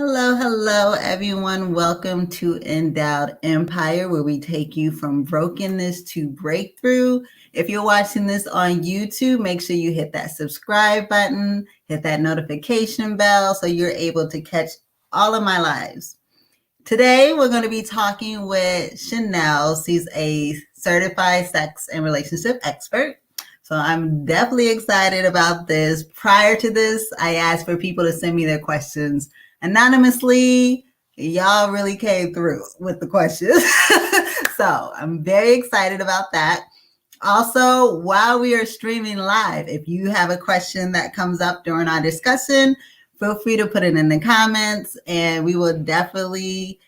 Hello, hello, everyone. Welcome to N-Dowd Empire, where we take you from brokenness to breakthrough. If you're watching this on YouTube, make sure you hit that subscribe button, hit that notification bell so you're able to catch all of my lives. Today, we're going to be talking with Shanel. She's a certified sex and relationship expert. So I'm definitely excited about this. Prior to this, I asked for people to send me their questions anonymously. Y'all really came through with the questions. So I'm very excited about that. Also, while we are streaming live, if you have a question that comes up during our discussion, feel free to put it in the comments and we will definitely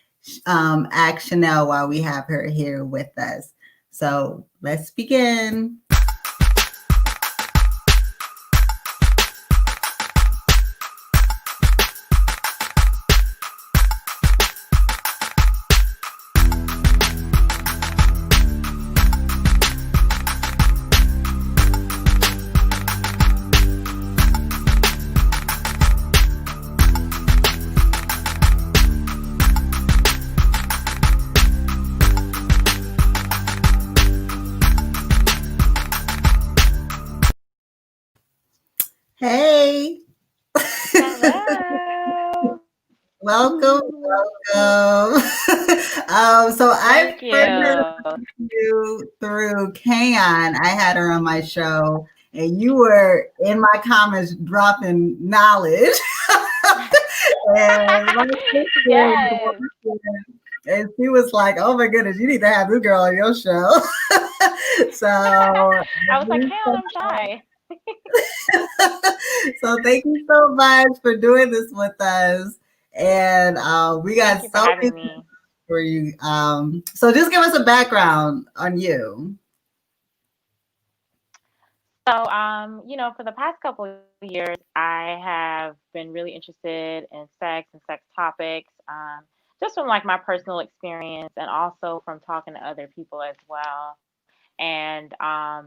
ask Shanel while we have her here with us. So let's begin. Hey. Hello. Welcome. So I Thank first heard you. about you through Kayon. I had her on my show, and you were in my comments dropping knowledge. And my sister, Yes. and she was like, "Oh my goodness, you need to have this girl on your show." So, I was like, hell, I'm shy. so thank you so much for doing this with us. And we got Thank you for so many having me. for you. So just give us a background on you. So, for the past couple of years, I have been really interested in sex and sex topics, just from like my personal experience and also from talking to other people as well. And I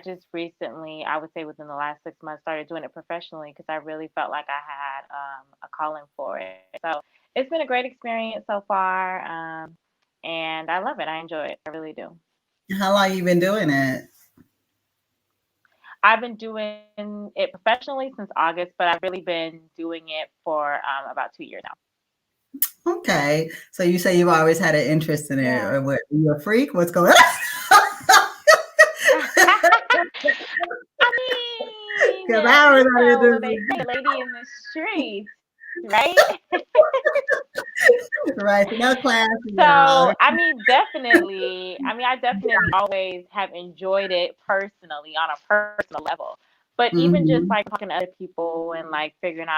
just recently, I would say within the last 6 months, started doing it professionally because I really felt like I had a calling for it. So it's been a great experience so far, and I love it. I enjoy it. I really do. How long you been doing it? I've been doing it professionally since August, but I've really been doing it for about 2 years now. Okay. So you say you've always had an interest in it, Yeah. or what? You a freak? What's going on? I mean, Because I always had an what they interest. say, lady in the streets, right? Right. So no class, y'all. So, I definitely always have enjoyed it personally on a personal level. But even just Mm-hmm. like talking to other people and like finding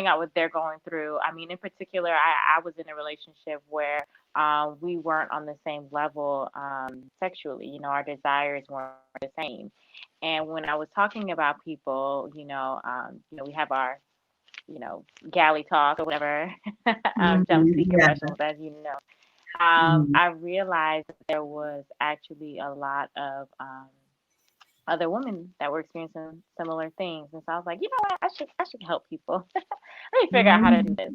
out what they're going through. I mean, in particular, I was in a relationship where we weren't on the same level sexually. Our desires weren't the same. And when I was talking about people, we have our galley talk or whatever, jump Mm-hmm. seat Yeah. confessionals, as you know. Mm-hmm. I realized that there was actually a lot of other women that were experiencing similar things, and so I was like, you know what, I should help people. Let me figure out how to do this.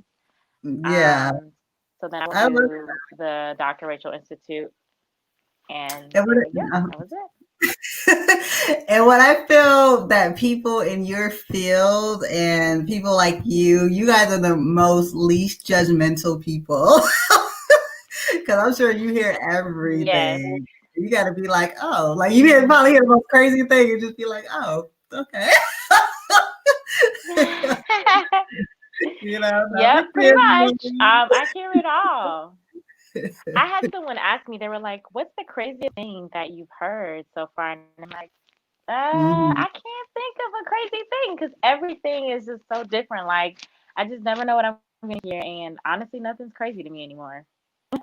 Yeah. Um, so then I went I love to the Dr. Rachel Institute, and and yeah, what, that was it. and what I feel that people in your field and people like you guys are the most least judgmental people. Because I'm sure you hear Yes. everything. You got to be like, oh, like you probably hear the most crazy thing and just be like, oh, okay. Not Yep, pretty pretend. much. I hear it all. I had someone ask me, they were like, "What's the craziest thing that you've heard so far?" And I'm like, Mhm. I can't think of a crazy thing because everything is just so different. Like, I just never know what I'm going to hear. And honestly, nothing's crazy to me anymore.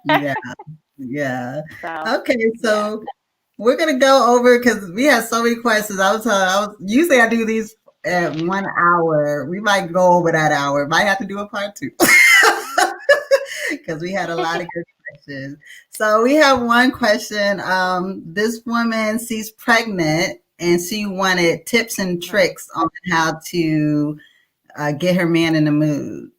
Yeah, yeah. So, Okay, yeah. so we're gonna go over because we have so many questions. I was usually I do these at 1 hour. We might go over that hour. Might have to do a part two because we had a lot of good questions. So we have one question. This woman, she's pregnant and she wanted tips and Right. tricks on how to get her man in the mood.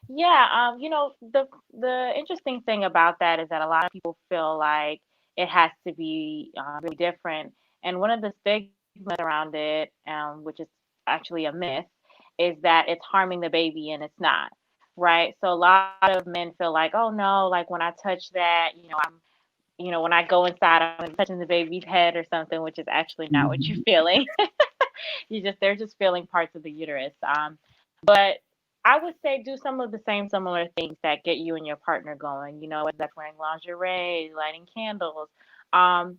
The interesting thing about that is that a lot of people feel like it has to be really different. And one of the stigmas around it, which is actually a myth, is that it's harming the baby and it's not, right? So a lot of men feel like, oh no, like when I touch that, when I go inside, I'm gonna be touching the baby's head or something, which is actually not what you're Mhm. feeling. They're just feeling parts of the uterus. But I would say do some of the same similar things that get you and your partner going. Whether that's wearing lingerie, lighting candles. Um,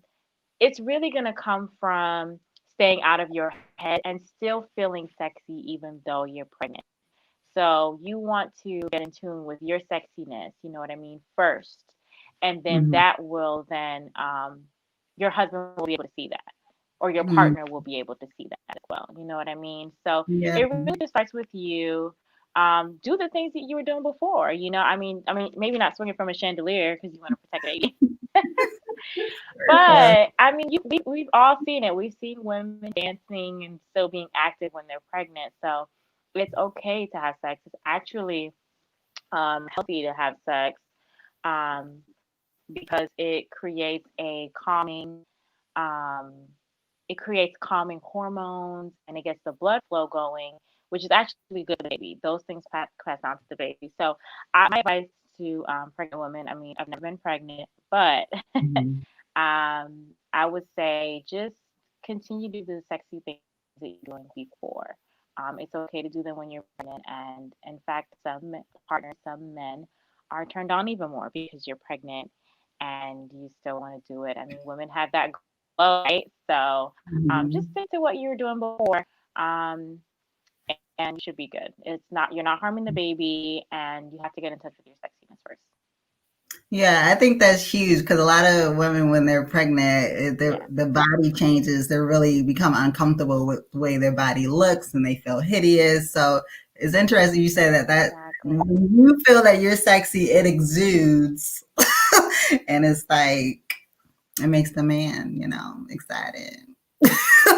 it's really gonna come from staying out of your head and still feeling sexy even though you're pregnant. So you want to get in tune with your sexiness, you know what I mean, first. And then Mhm. that will then your husband will be able to see that, or your Mhm. partner will be able to see that as well. You know what I mean? So Yeah. it really just starts with you. Do the things that you were doing before. I mean, maybe not swinging from a chandelier because you want to protect the baby. Yeah. But I mean, we've all seen it. We've seen women dancing and still being active when they're pregnant. So it's okay to have sex. It's actually healthy to have sex because um, it creates calming hormones and it gets the blood flow going, which is actually good for the baby. Those things pass on to the baby. So my advice to pregnant women, I mean, I've never been pregnant, but Mhm. I would say just continue to do the sexy things that you're doing before. It's okay to do them when you're pregnant, and in fact, partners, some men are turned on even more because you're pregnant and you still want to do it. I mean, women have that glow, right? So just Mhm. stick to what you were doing before, um, and you should be good. You're not harming the baby, and you have to get in touch with your sexiness first. Yeah, I think that's huge because a lot of women, when they're pregnant, Yeah, the body changes. They really become uncomfortable with the way their body looks, and they feel hideous. So it's interesting you say that exactly. when you feel that you're sexy, it exudes, and it's like it makes the man, excited.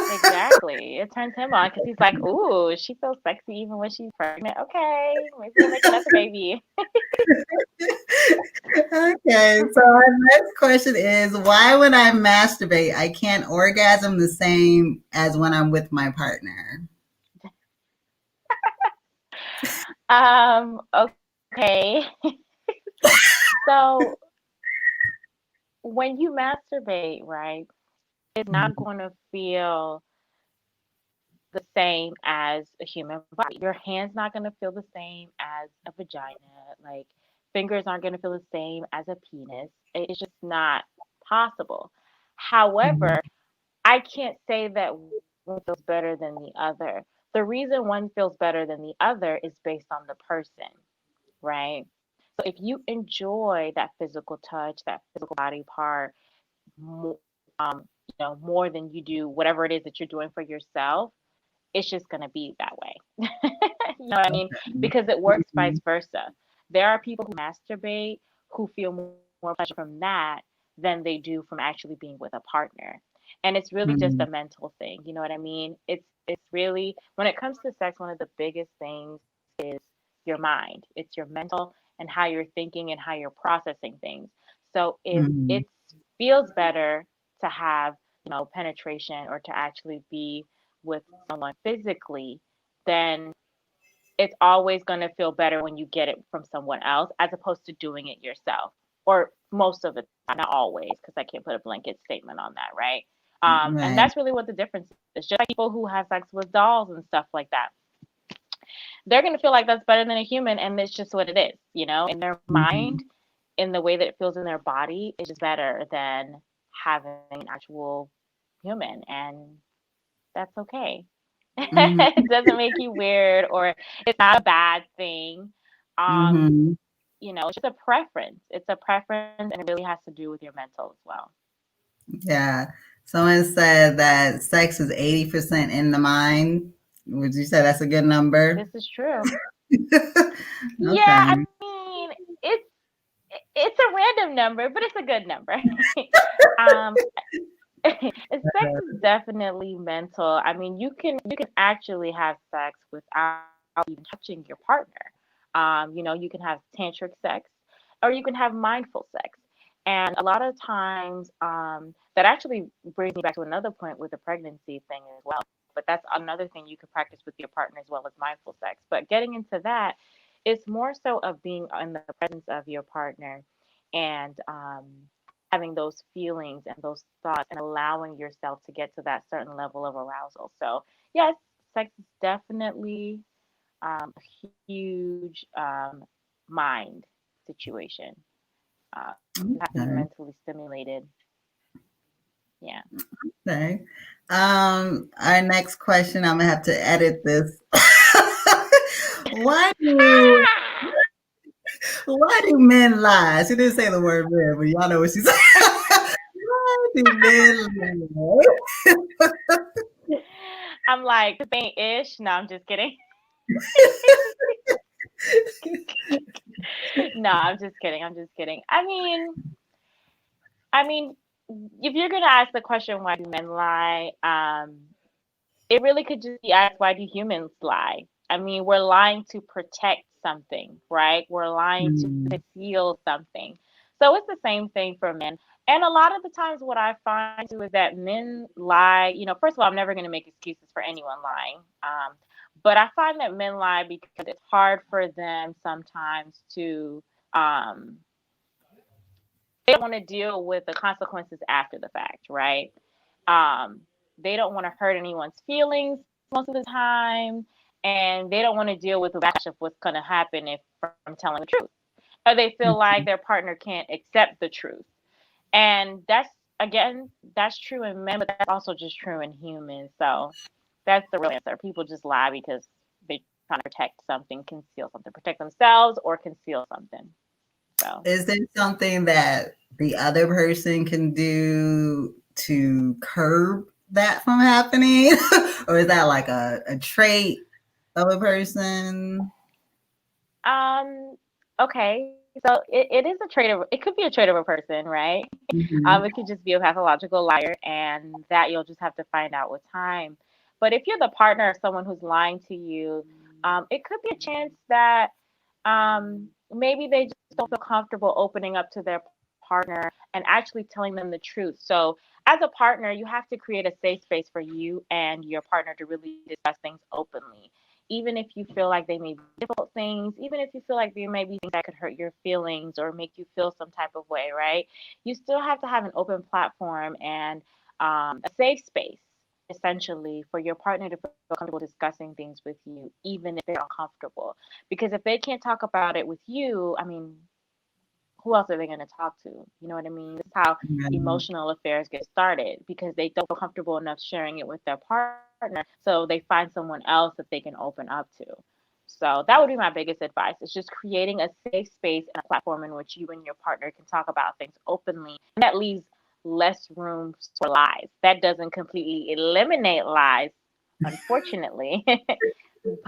Exactly. It turns him on because he's like, "Ooh, she feels sexy even when she's pregnant. Okay, maybe we'll make another baby." Okay, so our next question is why when I masturbate, I can't orgasm the same as when I'm with my partner? Okay. So when you masturbate, right, it's not Mhm. going to feel the same as a human body. Your hand's not going to feel the same as a vagina. Like fingers aren't going to feel the same as a penis. It's just not possible. Mhm. However, I can't say that one feels better than the other. The reason one feels better than the other is based on the person, right? So if you enjoy that physical touch, that physical body part, more, more than you do whatever it is that you're doing for yourself, it's just going to be that way. You know what I mean? Because it works vice Mhm. versa. There are people who masturbate who feel more pleasure from that than they do from actually being with a partner. And it's really just a Mhm. mental thing. You know what I mean? It's really when it comes to sex, one of the biggest things is your mind. It's your mental and how you're thinking and how you're processing things. So if Mhm. it feels better to have, penetration or to actually be with someone physically, then it's always going to feel better when you get it from someone else as opposed to doing it yourself. Or most of the time, not always, because I can't put a blanket statement on that, right? And Right. that's really what the difference is. Just like people who have sex with dolls and stuff like that, they're going to feel like that's better than a human, and it's just what it is, in their mind, Mhm. in the way that it feels in their body, is just better than having an actual human. And that's okay. Mhm. It doesn't make you weird or it's not a bad thing. Um, Mhm. it's just a preference. It's a preference and it really has to do with your mental as well. Yeah. Someone said that sex is 80% in the mind. Would you say that's a good number? This is true. Yeah, I Okay. mean, it's a random number, but it's a good number. um, sex is definitely mental. I mean, you can actually have sex without even touching your partner. You can have tantric sex or you can have mindful sex. And a lot of times, that actually brings me back to another point with the pregnancy thing as well. But that's another thing you could practice with your partner as well as mindful sex. But getting into that, it's more so of being in the presence of your partner and having those feelings and those thoughts and allowing yourself to get to that certain level of arousal. So, yes, sex is definitely a huge mind situation. You have to be Okay. mentally stimulated. Yeah. Okay. Our next question, I'm gonna have to edit this. why do why do men lie? She didn't say the word men, but y'all know what she said. Why do men lie? I'm like, this ain't ish. No, I'm just kidding. No, I'm just kidding. I'm just kidding. I mean, if you're gonna ask the question, why do men lie? It really could just be asked, why do humans lie? I mean, we're lying to protect something, right? We're lying to Mm, conceal something. So it's the same thing for men. And a lot of the times, what I find too is that men lie. First of all, I'm never going to make excuses for anyone lying. But I find that men lie because it's hard for them sometimes to, they don't want to deal with the consequences after the fact, right? Um, they don't want to hurt anyone's feelings most of the time, and they don't want to deal with the backlash of what's going to happen if from telling the truth. Or they feel like mhm. their partner can't accept the truth. And that's, again, that's true in men, but that's also just true in humans. So that's the real answer. People just lie because they're trying to protect something, conceal something, protect themselves or conceal something. So. Is there something that the other person can do to curb that from happening? Or is that like a trait of a person? Okay. So it is a trait of, it could be a trait of a person, right? Mhm. It could just be a pathological liar, and that you'll just have to find out with time. But if you're the partner of someone who's lying to you, it could be a chance that maybe they just don't feel comfortable opening up to their partner and actually telling them the truth. So as a partner, you have to create a safe space for you and your partner to really discuss things openly. Even if you feel like they may be difficult things, even if you feel like there may be things that could hurt your feelings or make you feel some type of way, right? You still have to have an open platform and a safe space, essentially, for your partner to feel comfortable discussing things with you, even if they're uncomfortable. Because if they can't talk about it with you, I mean, who else are they going to talk to? You know what I mean? This is how Right. emotional affairs get started because they don't feel comfortable enough sharing it with their partner. So they find someone else that they can open up to. So that would be my biggest advice. It's just creating a safe space and a platform in which you and your partner can talk about things openly. And that leaves less room for lies. That doesn't completely eliminate lies, unfortunately,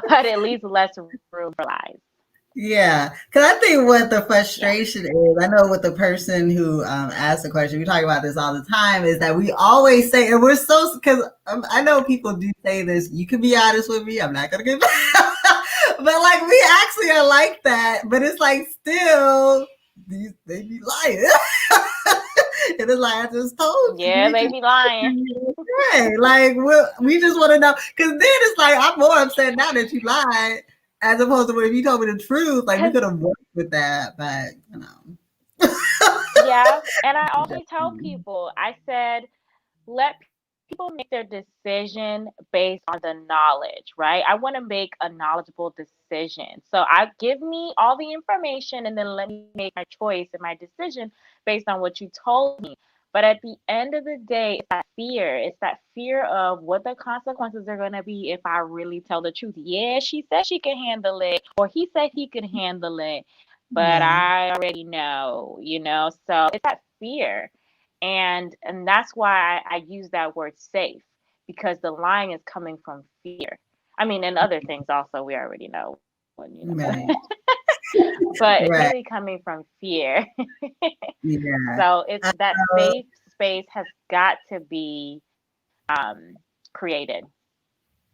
but it leaves less room for lies. Yeah, because I think what the Yeah. frustration is, I know with the person who asked the question, we talk about this all the time, is that we always say, and we're so, because I know people do say this, you can be honest with me, I'm not going to get but like we actually are like that, but it's like still, they be lying. And it's like, I just told you, Yeah, you they just be lying. okay. Like we just want to know, because then it's like I'm more upset now that you lied, as opposed to if you told me the truth. Like we Cause could have worked with that, but you know. yeah, and I always tell people, I said, let people make their decision based on the knowledge, right? I want to make a knowledgeable decision. So I give me all the information and then let me make my choice and my decision based on what you told me. But at the end of the day, it's that fear. It's that fear of what the consequences are going to be if I really tell the truth. Yeah, she said she can handle it, or he said he could handle it, but Yeah, I already know. So it's that fear. And that's why I use that word safe, because the lying is coming from fear. I mean, and other things also we already know, right, but it's right, mainly coming from fear. yeah, So it's that uh, safe space has got to be created.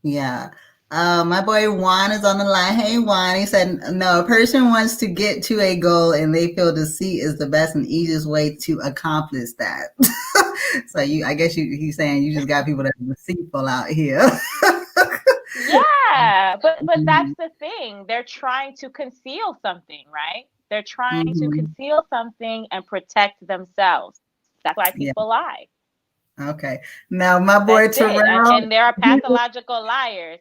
yeah. My boy Juan is on the line. Hey Juan, he said, no, a person wants to get to a goal and they feel deceit is the best and easiest way to accomplish that. So I guess he's saying you just got people that are deceitful out here. Yeah, but that's the thing. They're trying to conceal something, right? They're trying to Hmm. conceal something and protect themselves. That's why Yeah. people lie. Okay. Now my boy That's it. Terrell, And there are pathological liars.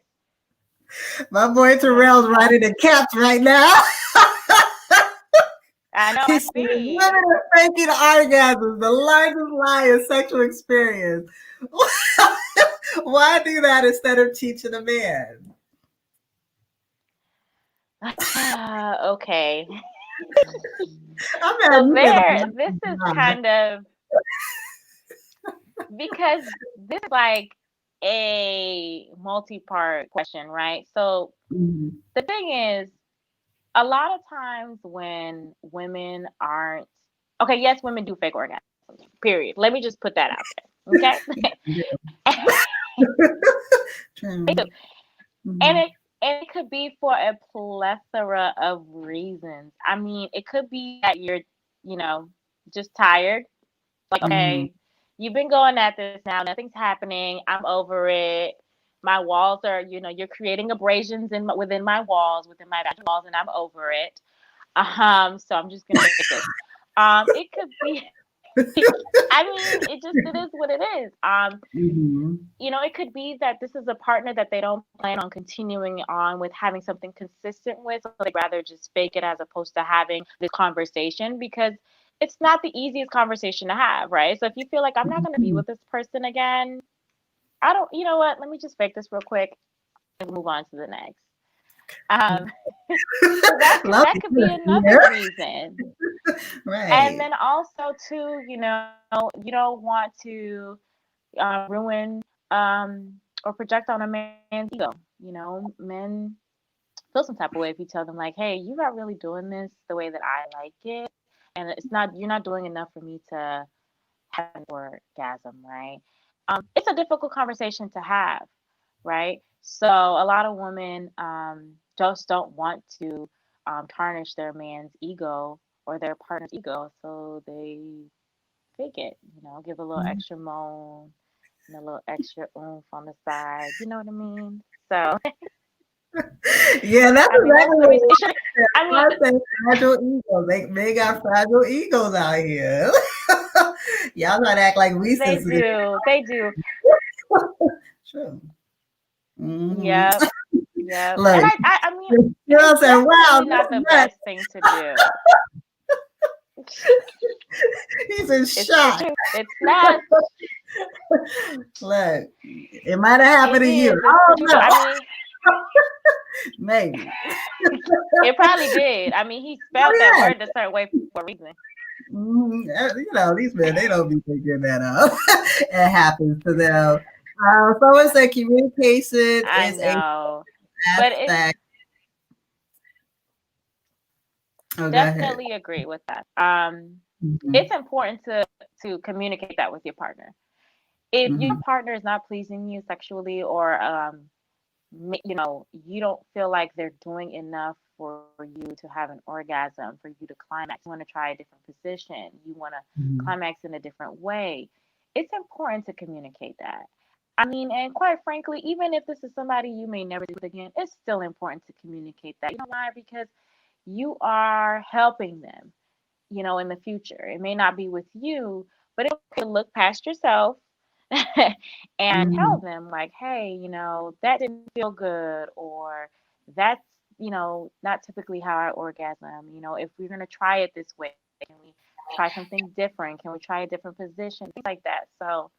my boy Uh-huh. Terrell's writing the caps right now. I know, He I said, women see. are faking orgasms, the largest lie in sexual experience. Why do that instead of teaching a man? Okay. I'm mad So you made this is a lie. kind of because this is like a multi-part question, right? So Mhm. the thing is, a lot of times when women aren't okay, yes, women do fake orgasms. Period. Let me just put that out there. They True. do. And Mhm. it could be for a plethora of reasons. I mean, it could be that you're, you know, just tired. Like, Mhm. okay, you've been going at this now, nothing's happening. I'm over it. My walls are, you're creating abrasions within my walls, within my bathroom walls, and I'm over it. So I'm just gonna make this. It could be. I mean, it is what it is. Mhm. It could be that this is a partner that they don't plan on continuing on with having something consistent with, so they'd rather just fake it as opposed to having this conversation because it's not the easiest conversation to have, right? So if you feel like I'm not going to be Mhm. with this person again, I don't, you know what? Let me just fake this real quick and move on to the next. Um, so Love that it. could be Yeah. another reason. And Right. then also too, you don't want to ruin or project on a man's ego. Men feel some type of way if you tell them like, "Hey, you're not really doing this the way that I like it, and you're not doing enough for me to have an orgasm, right?" It's a difficult conversation to have, right? So a lot of women just don't want to tarnish their man's ego or their partner's ego, so they fake it. Give a little extra moan and a little extra oomph on the side. You know what I mean? So, Yeah, that's I mean, those exactly are the what reasons. It should. I mean, I say fragile egos. They got fragile egos out here. Y'all trying to act like we they sensitive. do. They do. True. Hmm. Yep. Yep. And Look, I mean, the it's girl said, "Wow, definitely not that's the nuts." best thing to do. He's in It's the shock. truth. It's not. Look, it might have happened It to you. is. It's I the don't truth. I know. mean, Maybe. it probably did. I mean, he Oh spelled that yeah. word a certain way for a reason. Mhm. These men, they don't be thinking that up. It happens to them. Someone said communication I is a know. But it's aspect. Oh, go ahead. definitely agree with that. Mhm. It's important to communicate that with your partner. If your Mhm. partner is not pleasing you sexually or you don't feel like they're doing enough for you to have an orgasm, for you to climax, you want to try a different position, you want to Mhm. climax in a different way, it's important to communicate that. I mean, and quite frankly, even if this is somebody you may never do with again, it's still important to communicate that. You know why? Because you are helping them, in the future. It may not be with you, but it could look past yourself and tell Mhm. them, like, hey, that didn't feel good, or that's, not typically how I orgasm. If we're going to try it this way, can we try something different? Can we try a different position? Things like that. So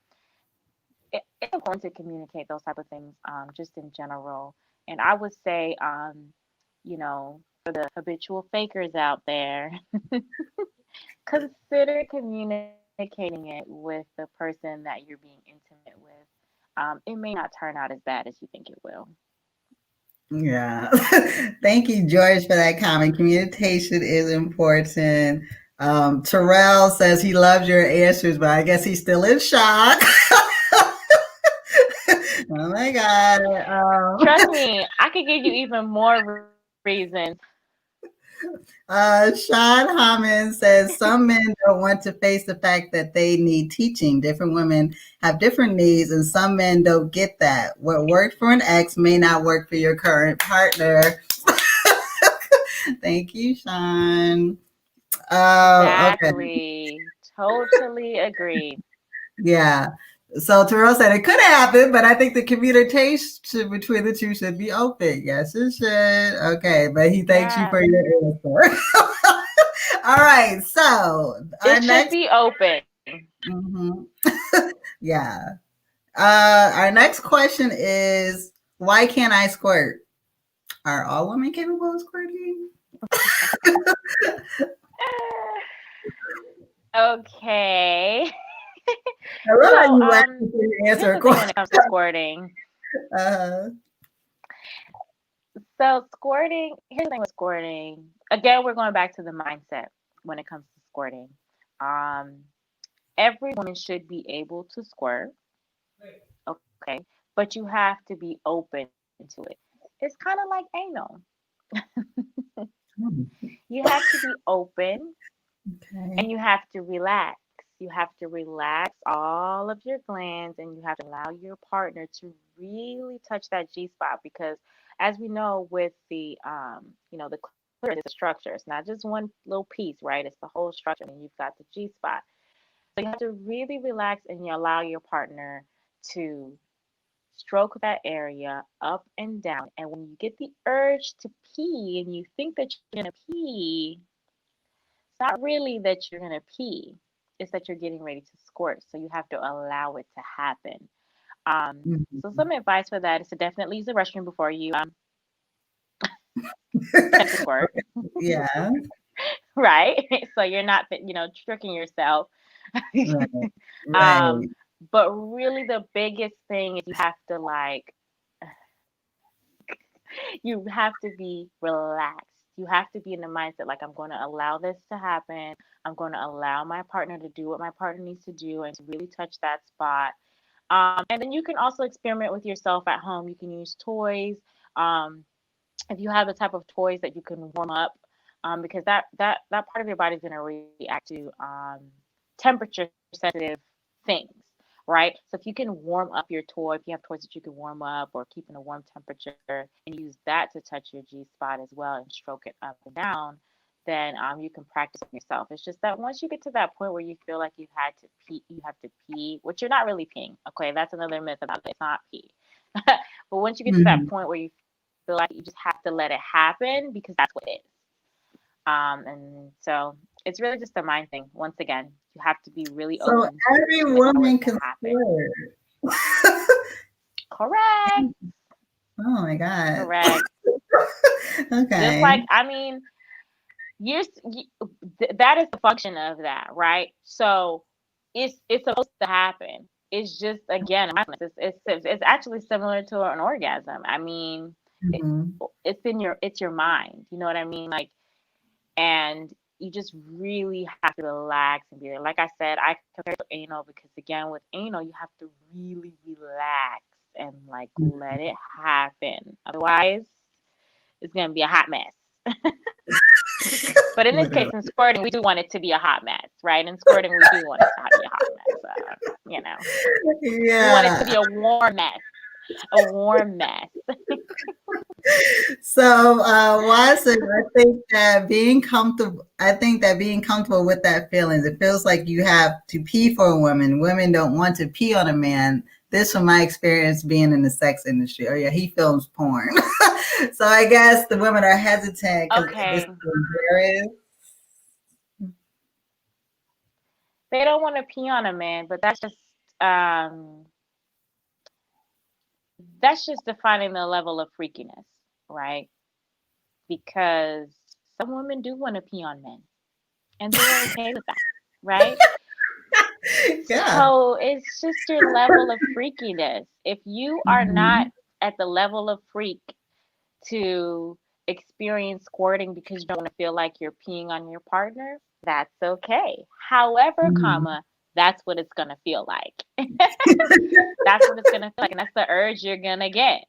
it's important to communicate those type of things, just in general. And I would say, for the habitual fakers out there, consider communicating it with the person that you're being intimate with. It may not turn out as bad as you think it will. Yeah. Thank you, George, for that comment. Communication is important. Terrell says he loves your answers, but I guess he's still in shock. Oh my God. Trust me, I could give you even more reasons. Sean Hammond says some men don't want to face the fact that they need teaching. Different women have different needs, and some men don't get that. What worked for an ex may not work for your current partner. Thank you, Sean. Okay. Exactly. Totally agreed. Yeah. So Terrell said it could happen, but I think the communication between the two should be open. Yes, it should. Okay, but he thanks you Yeah. for your answer. All right. So our It should next. be open. Mhm. Yeah. Our next question is why can't I squirt? Are all women capable of squirting? Okay. I love how So, you laugh when you answer here's a the thing when question. it comes to squirting. Uh, So, squirting, here's the thing with squirting. Again, we're going back to the mindset when it comes to squirting. Um, every woman should be able to squirt, okay, but you have to be open to it. It's kind of like anal. You have to be open okay. and you have to relax. You have to relax all of your glands and you have to allow your partner to really touch that G spot because as we know with the clitoris is a structure. It's not just one little piece, right? It's the whole structure and you've got the G spot. So you have to really relax and you allow your partner to stroke that area up and down. And when you get the urge to pee and you think that you're going to pee, it's not really that you're going to pee, it's that you're getting ready to squirt. So you have to allow it to happen. So Mhm. some advice for that is to definitely use the restroom before you attempt to squirt, Yeah. right? So you're not, tricking yourself. Right. um, Right. but really the biggest thing is you have to you have to be relaxed. You have to be in the mindset like I'm going to allow this to happen. I'm going to allow my partner to do what my partner needs to do and to really touch that spot. And then you can also experiment with yourself at home. You can use toys. Um, if you have the type of toys that you can warm up, because that part of your body is going to react to temperature sensitive things, right? So if you can warm up your toy, if you have toys that you can warm up or keep in a warm temperature, and use that to touch your G spot as well and stroke it up and down, then you can practice on yourself. It's just that once you get to that point where you feel like you've had to pee, you have to pee, which you're not really peeing. Okay, that's another myth about it. It's not pee. But once you get to that Mhm. point where you feel like you just have to let it happen because that's what it is. And so it's really just a mind thing. Once again, you have to be really So open to it, every to allow it woman to can happen. squirt. Correct. Oh my God. Correct. Just Okay. like, I mean, that is the function of that, right? So it's supposed to happen. It's just again, it's actually similar to an orgasm. I mean, it, Mhm. it's your mind. You know what I mean? Like, and you just really have to relax and be there. Like I said, I compare it to anal because again, with anal, you have to really relax and like let it happen. Otherwise, it's gonna be a hot mess. But in this case, Literally. in squirting, we do want it to be a hot mess, right? In squirting, we do want it to be a hot mess. You know, we want it to Yeah. be a warm mess, a warm mess. So, Watson, I think that being comfortable with that feeling, it feels like you have to pee for a woman. Women don't want to pee on a man. This from my experience being in the sex industry. Oh yeah, he films porn. So I guess the women are hesitant because this Okay, is embarrassed. they don't want to pee on a man, but um, that's just defining the level of freakiness, right? Because some women do want to pee on men, and they're okay with that, right? Yeah. So it's just your level of freakiness. If you are not Mhm. at the level of freak to experience squirting because you don't want to feel like you're peeing on your partner, that's okay. However, Mhm. comma, that's what it's gonna feel like. That's what it's gonna feel like, and that's the urge you're gonna get.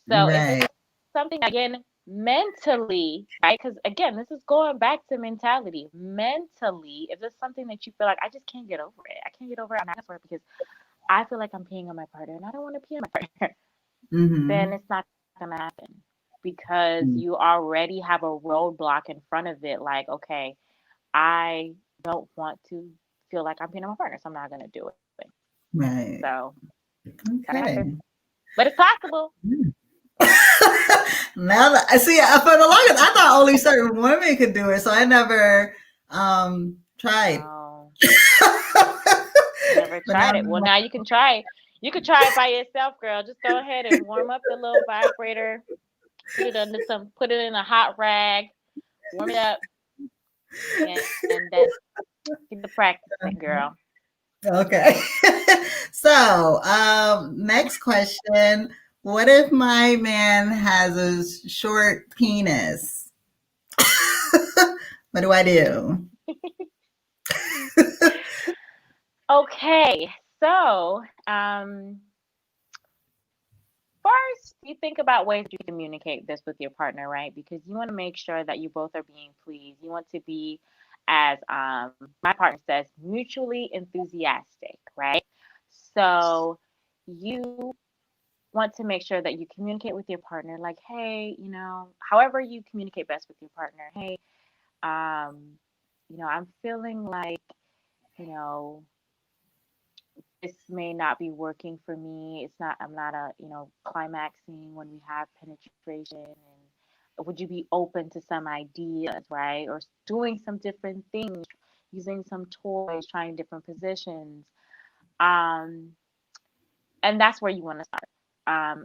So if it's Right. something again mentally, right? Because again, this is going back to mentality. Mentally, if it's something that you feel like I just can't get over it, I can't get over it, I'm not for it because I feel like I'm peeing on my partner and I don't want to pee on my partner, then Mm-hmm. it's not gonna happen because you already have a roadblock in front of it. Like, okay, I don't want to feel like I'm peeing on my partner, so I'm not gonna do it. Right. So that ain't happen, Okay. but it's possible. Now that I see, for the longest, I thought only certain women could do it, so I never tried. No, never But now tried it. Well, now you can try it. You could try it by yourself, girl. Just go ahead and warm up the little vibrator. Put it in a hot rag, warm it up, and then get the practicing, girl. okay. So, next question. What if my man has a short penis? What do I do? Okay, so first you think about ways you communicate this with your partner, right? Because you want to make sure that you both are being pleased. You want to be, as my partner says, mutually enthusiastic, right? So you want to make sure that you communicate with your partner, like, hey, however you communicate best with your partner. Hey, um, I'm feeling like, you know, this may not be working for me. I'm not climaxing when we have penetration. And would you be open to some ideas, right? Or doing some different things, using some toys, trying different positions. Um, and that's where you want to start.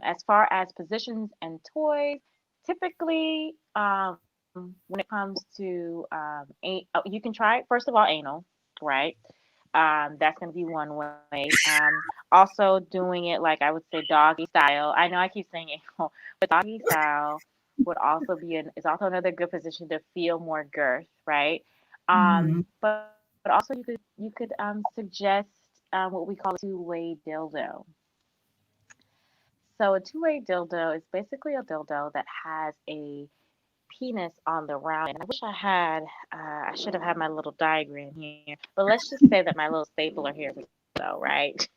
As far as positions and toys, typically, when it comes to you can try first of all anal, right? That's going to be one way. Also doing it like I would say doggy style. I know I keep saying anal, but doggy style would also is also another good position to feel more girth, right? Mhm. But also you could suggest what we call a two-way dildo. So a two-way dildo is basically a dildo that has a penis on the round. And I wish I should have had my little diagram here. But let's just say that my little stapler here is a dildo, right?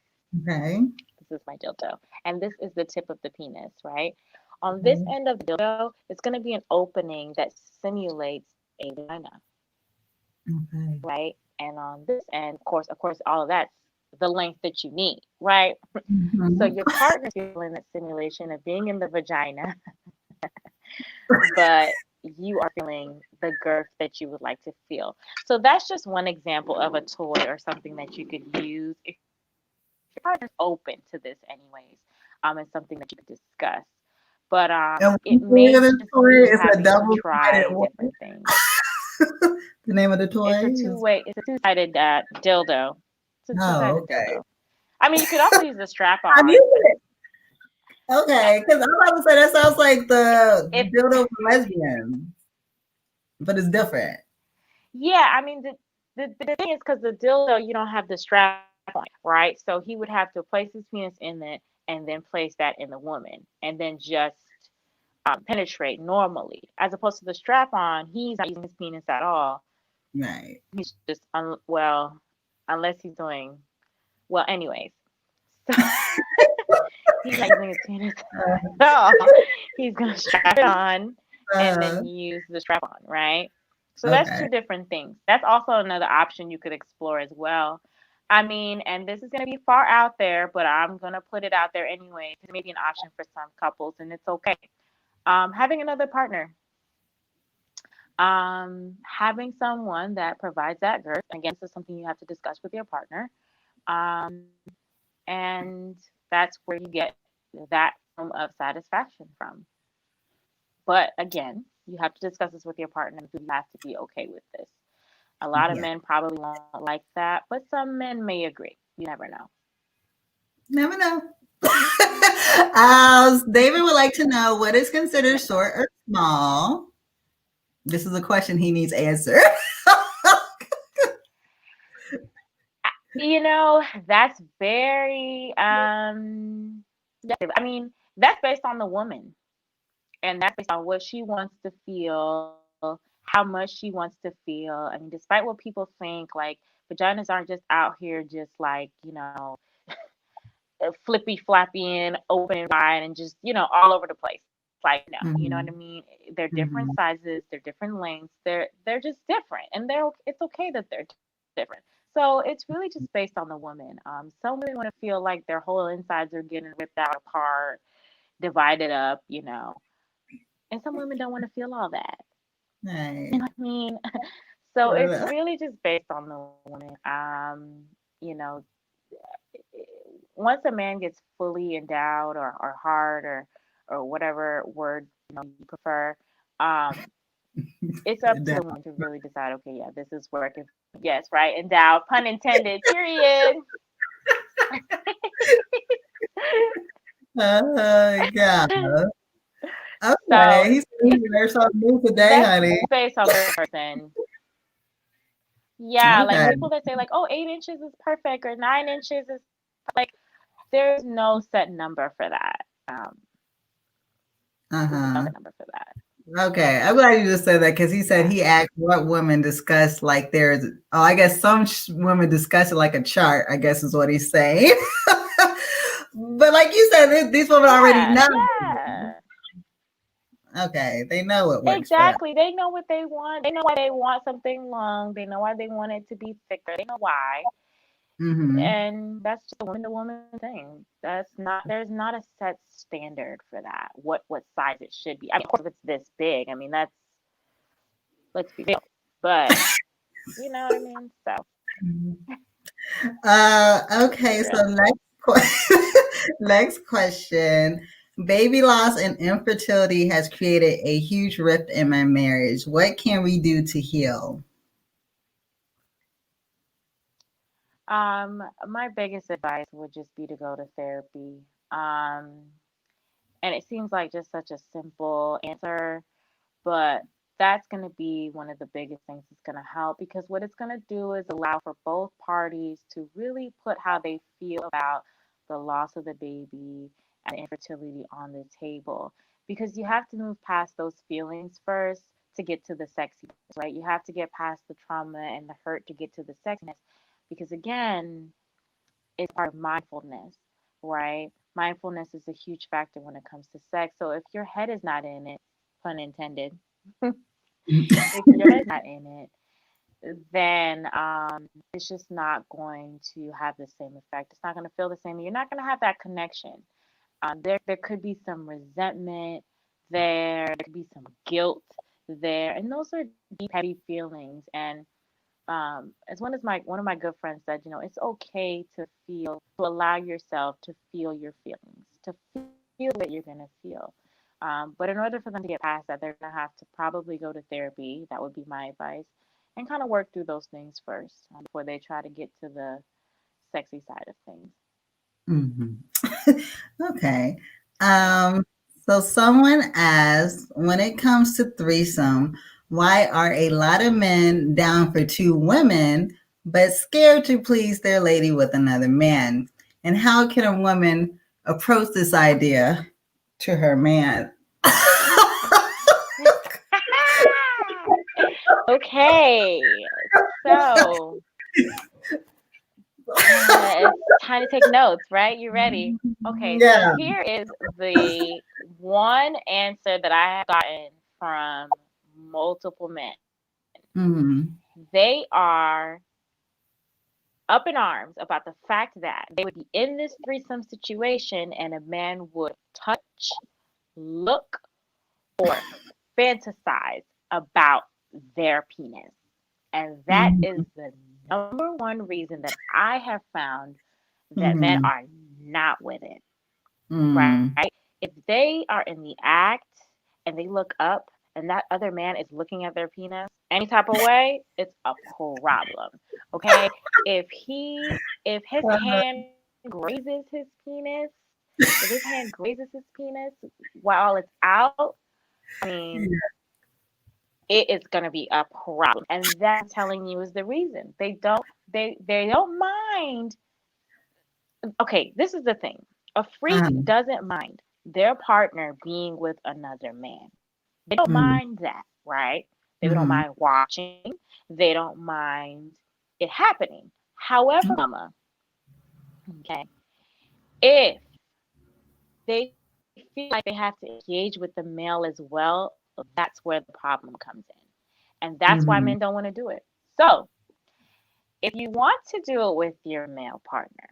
Okay. This is my dildo. And this is the tip of the penis, right? On this Okay. end of the dildo, it's going to be an opening that simulates a vagina, Okay. right? And on this end, of course, all of that's the length that you need, right? So Mhm. your partner's feeling that simulation of being in the vagina, but you are feeling the girth that you would like to feel. So that's just one example of a toy or something that you could use if your partner's open to this anyways. It's something that you could discuss. But And it what's the may name of just this be toy? It's a having you double-sided try one. different things. The name of the toy is. It's a two-sided dildo. It's a Oh, two-sided okay. dildo. I mean, you could also use the strap I on. knew it. Okay, because I'm about to say that sounds like the If dildo for lesbians, but it's different. Yeah, I mean the thing is because the dildo you don't have the strap on, right? So he would have to place his penis in it and then place that in the woman, and then just penetrate normally, as opposed to the strap on. He's not using his penis at all. Right. He's just well, unless he's doing well. Anyways, so he's not using his penis at all. He's gonna strap it on and Uh, then use the strap on, right? So that's okay. two different things. That's also another option you could explore as well. I mean, and this is going to be far out there, but I'm going to put it out there anyway. It may be an option for some couples, and it's okay. Having another partner, having someone that provides that girth. Again, this is something you have to discuss with your partner. Um, and that's where you get that form of satisfaction from. But again, you have to discuss this with your partner. You have to be okay with this. A lot of Yeah. men probably won't like that, but some men may agree. You never know. Never know. David would like to know what is considered Never know. short or small. This is a question he needs answered. That's very subjective. I mean, that's based on the woman, and that's based on what she wants to feel, how much she wants to feel. I mean, despite what people think, like vaginas aren't just out here just like, flippy flappy and open and wide and just, all over the place. Like, no, you know what I Mhm. mean? They're different Mhm. sizes, they're different lengths, they're just different, and it's okay that they're different. So it's really just based on the woman. Some women want to feel like their whole insides are getting ripped out apart, divided up, and some women don't want to feel all that. Right. I mean, so it's really just based on the woman. You know, Once a man gets fully endowed or hard or whatever word you prefer, um, it's up to the woman to really decide. Okay, yeah, this is working. Yes, right. Endowed, pun intended. Period. God. So Okay. He's it's learned something new today, that's honey. based on the person. Yeah, like Okay. people that say like, oh, 8 inches is perfect or 9 inches is like there's no set number for that. There's no Uh-huh. set number for that. Okay. I'm glad you just said that because he said Yeah. he asked what women discuss like there's, oh, I guess some women discuss it like a chart, I guess is what he's saying. But like you said, these women already Yeah, know. yeah. Okay. They know what works for them. Exactly. They know what they want. They know why they want something long. They know why they want it to be thicker. They know why. Mm-hmm. And that's just a woman to woman thing. There's not a set standard for that. What size it should be. I mean, of course, if it's this big, I mean, let's be real. But you know what I mean? So Okay, for so real. next question. Baby loss and infertility has created a huge rift in my marriage. What can we do to heal? My biggest advice would just be to go to therapy. Um, and it seems like just such a simple answer, but that's going to be one of the biggest things that's going to help because what it's going to do is allow for both parties to really put how they feel about the loss of the baby and infertility on the table. Because you have to move past those feelings first to get to the sexiness, right? You have to get past the trauma and the hurt to get to the sexiness. Because again, it's part of mindfulness, right? Mindfulness is a huge factor when it comes to sex. So if your head is not in it, pun intended, if your head's not in it, then it's just not going to have the same effect. It's not going to feel the same. You're not going to have that connection. There could be some resentment there. There could be some guilt there, and those are deep, heavy feelings. And as one of my good friends said, it's okay to allow yourself to feel your feelings, to feel what you're gonna feel. But in order for them to get past that, they're gonna have to probably go to therapy. That would be my advice, and kind of work through those things first before they try to get to the sexy side of things. Mhm. Okay. Yeah. Um, so someone asked, when it comes to threesome, why are a lot of men down for two women, but scared to please their lady with another man? And how can a woman approach this idea to her man? Okay, so it's time to take notes, right? You ready? Okay, so Yeah. here is the one answer that I have gotten from multiple men. Hmm. They are up in arms about the fact that they would be in this threesome situation and a man would touch, look, or fantasize about their penis. And that is Hmm. the number one reason that I have found that men Hmm. are not with it, right? Hmm. If they are in the act and they look up and that other man is looking at their penis any type of way, it's a problem. Okay? If his hand grazes his penis, if his hand grazes his penis while it's out, I mean, it is going to be a problem. And that I'm telling you is the reason. They don't mind. Okay, this is the thing. A freak Um, doesn't mind their partner being with another man. They don't mm, mind that, right? They don't mhm. mind watching. They don't mind it happening. However, mama, okay, if they feel like they have to engage with the male as well, that's where the problem comes in. And that's why men Mhm. don't want to do it. So, if you want to do it with your male partner,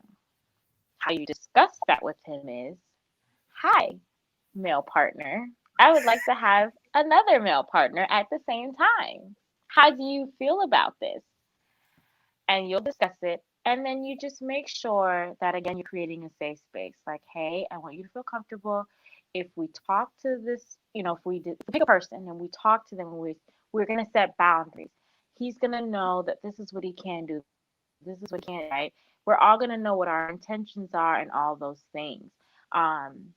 how you discuss that with him is, hi, male partner, I would like to have another male partner at the same time. How do you feel about this? And you'll discuss it. And then you just make sure that, again, you're creating a safe space. Like, hey, I want you to feel comfortable. If we talk to this, if we pick a person and we talk to them, we're going to set boundaries. He's going to know that this is what he can do, this is what he can't do, right? We're all going to know what our intentions are and all those things. Um,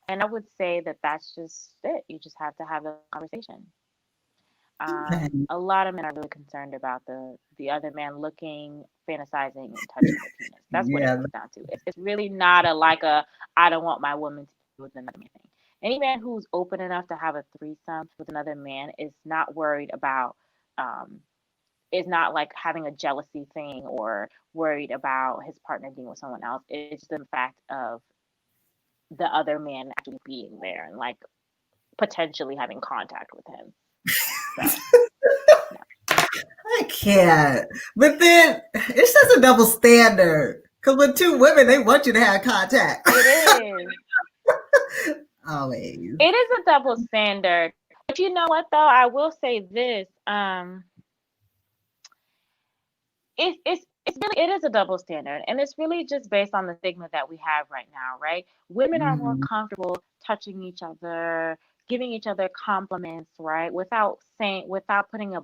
and I would say that that's just it. You just have to have the conversation. Okay. A lot of men are really concerned about the other man looking, fantasizing, and touching their penis. That's what it Yeah. comes down to. It's really not a like a I don't want my woman to be with another man thing. Any man who's open enough to have a threesome with another man is not worried about um is not like having a jealousy thing or worried about his partner being with someone else. It's just the fact of the other man actually being there and like potentially having contact with him. So yeah. I can't. But then it's just a double standard. Because with two women, they want you to have contact. It is. Always. It is a double standard. But you know what though? I will say this. It's really it is a double standard. And it's really just based on the stigma that we have right now, right? Women are more Mhm. comfortable touching each other, giving each other compliments, right? Without putting a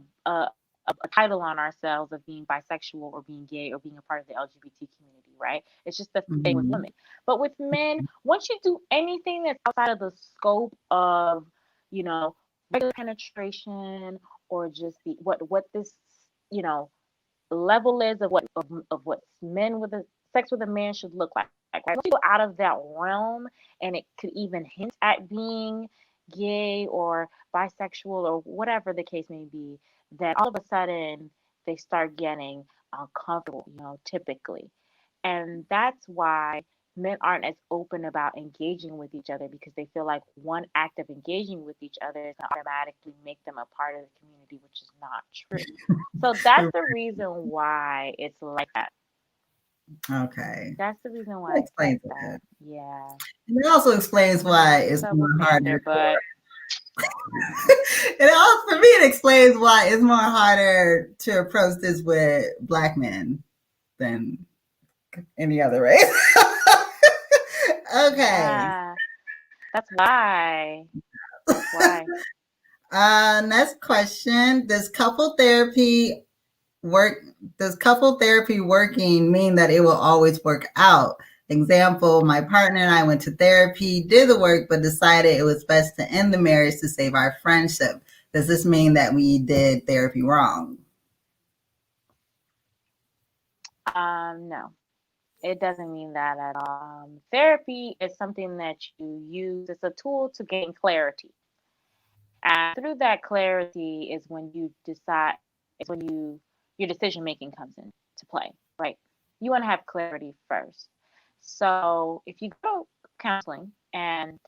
title on ourselves of being bisexual or being gay or being a part of the LGBT community, right? It's just the thing with Mhm. women. But with men, once you do anything that's outside of the scope of, you know, regular penetration or just the what this, you know, level is of what men with a sex with a man should look like. Right? Once you go out of that realm, and it could even hint at being gay or bisexual or whatever the case may be, then all of a sudden they start getting uncomfortable. Typically, and that's why men aren't as open about engaging with each other because they feel like one act of engaging with each other is going to automatically make them a part of the community, which is not true. So that's the reason why it's like that. Okay. That's the reason That why it's like explains that. it. Yeah. And it also explains why It's a it's double more harder. standard, but And also, for me, it explains why it's more harder to approach this with black men than any other race. Okay. yeah, that's why. That's why. Next question. Work does couple therapy working mean that it will always work out? Example, my partner and I went to therapy, did the work, but decided it was best to end the marriage to save our friendship. Does this mean that we did therapy wrong? No, it doesn't mean that at all. Therapy is something that you use. It's a tool to gain clarity. And through that clarity is when you decide, is when your decision making comes into play, right? You want to have clarity first. So if you go to counseling and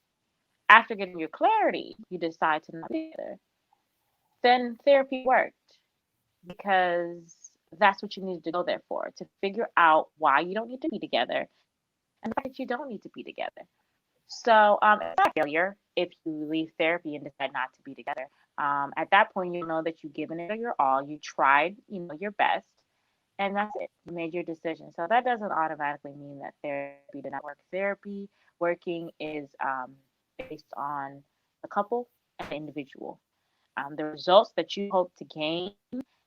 after getting your clarity, you decide to not be together, then therapy worked because that's what you needed to go there for, to figure out why you don't need to be together and the fact that you don't need to be together. So it's not a failure if you leave therapy and decide not to be together. At that point, you'll know that you've given it your all. You tried, your best, and that's it. You made your decision. So that doesn't automatically mean that therapy did not work. Therapy working is based on the couple and the individual. The results that you hope to gain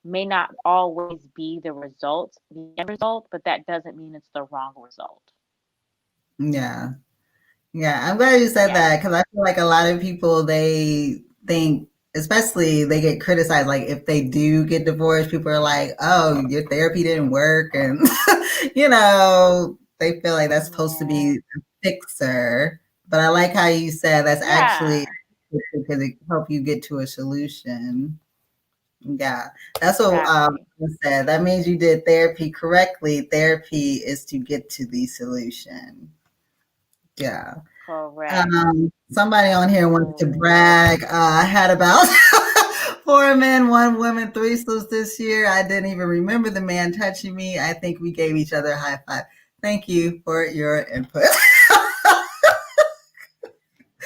may not always be the end result, but that doesn't mean it's the wrong result. Yeah. Yeah. I'm glad you said Yeah. that because I feel like a lot of people, they think especially they get criticized. Like if they do get divorced, people are like, "Oh, your therapy didn't work," and they feel like that's supposed to Yeah. be a fixer. But I like how you said that's actually Yeah. because it help you get to a solution. Yeah, that's what Exactly. I said. That means you did therapy correctly. Therapy is to get to the solution. Yeah. Correct. Somebody on here wants to Absolutely. brag. I had about 4 men, 1 woman threesomes this year. I didn't even remember the man touching me. I think we gave each other a high five. Thank you for your input.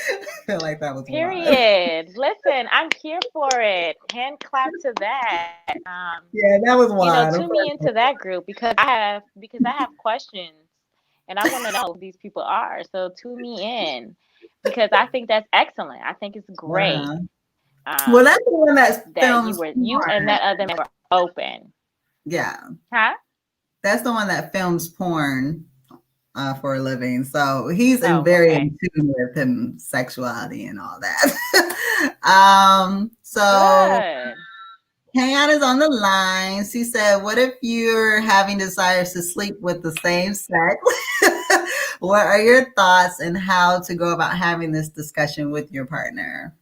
I feel like that was wild. Period. Listen, I'm here for it. Hand clap to that. Yeah, that was wild. Tune me into that group because I have questions and I want to know who these people are. So tune me in because I think that's excellent. I think it's great. Uh-huh. Well, that's Um, the one that that films you and porn. that other man were open. Yeah, Huh? that's the one that films porn for a living. So he's in Oh, very okay. in tune with him sexuality and all that. So Good. Kat is on the line. She said, "What if you're having desires to sleep with the same sex? What are your thoughts and how to go about having this discussion with your partner?"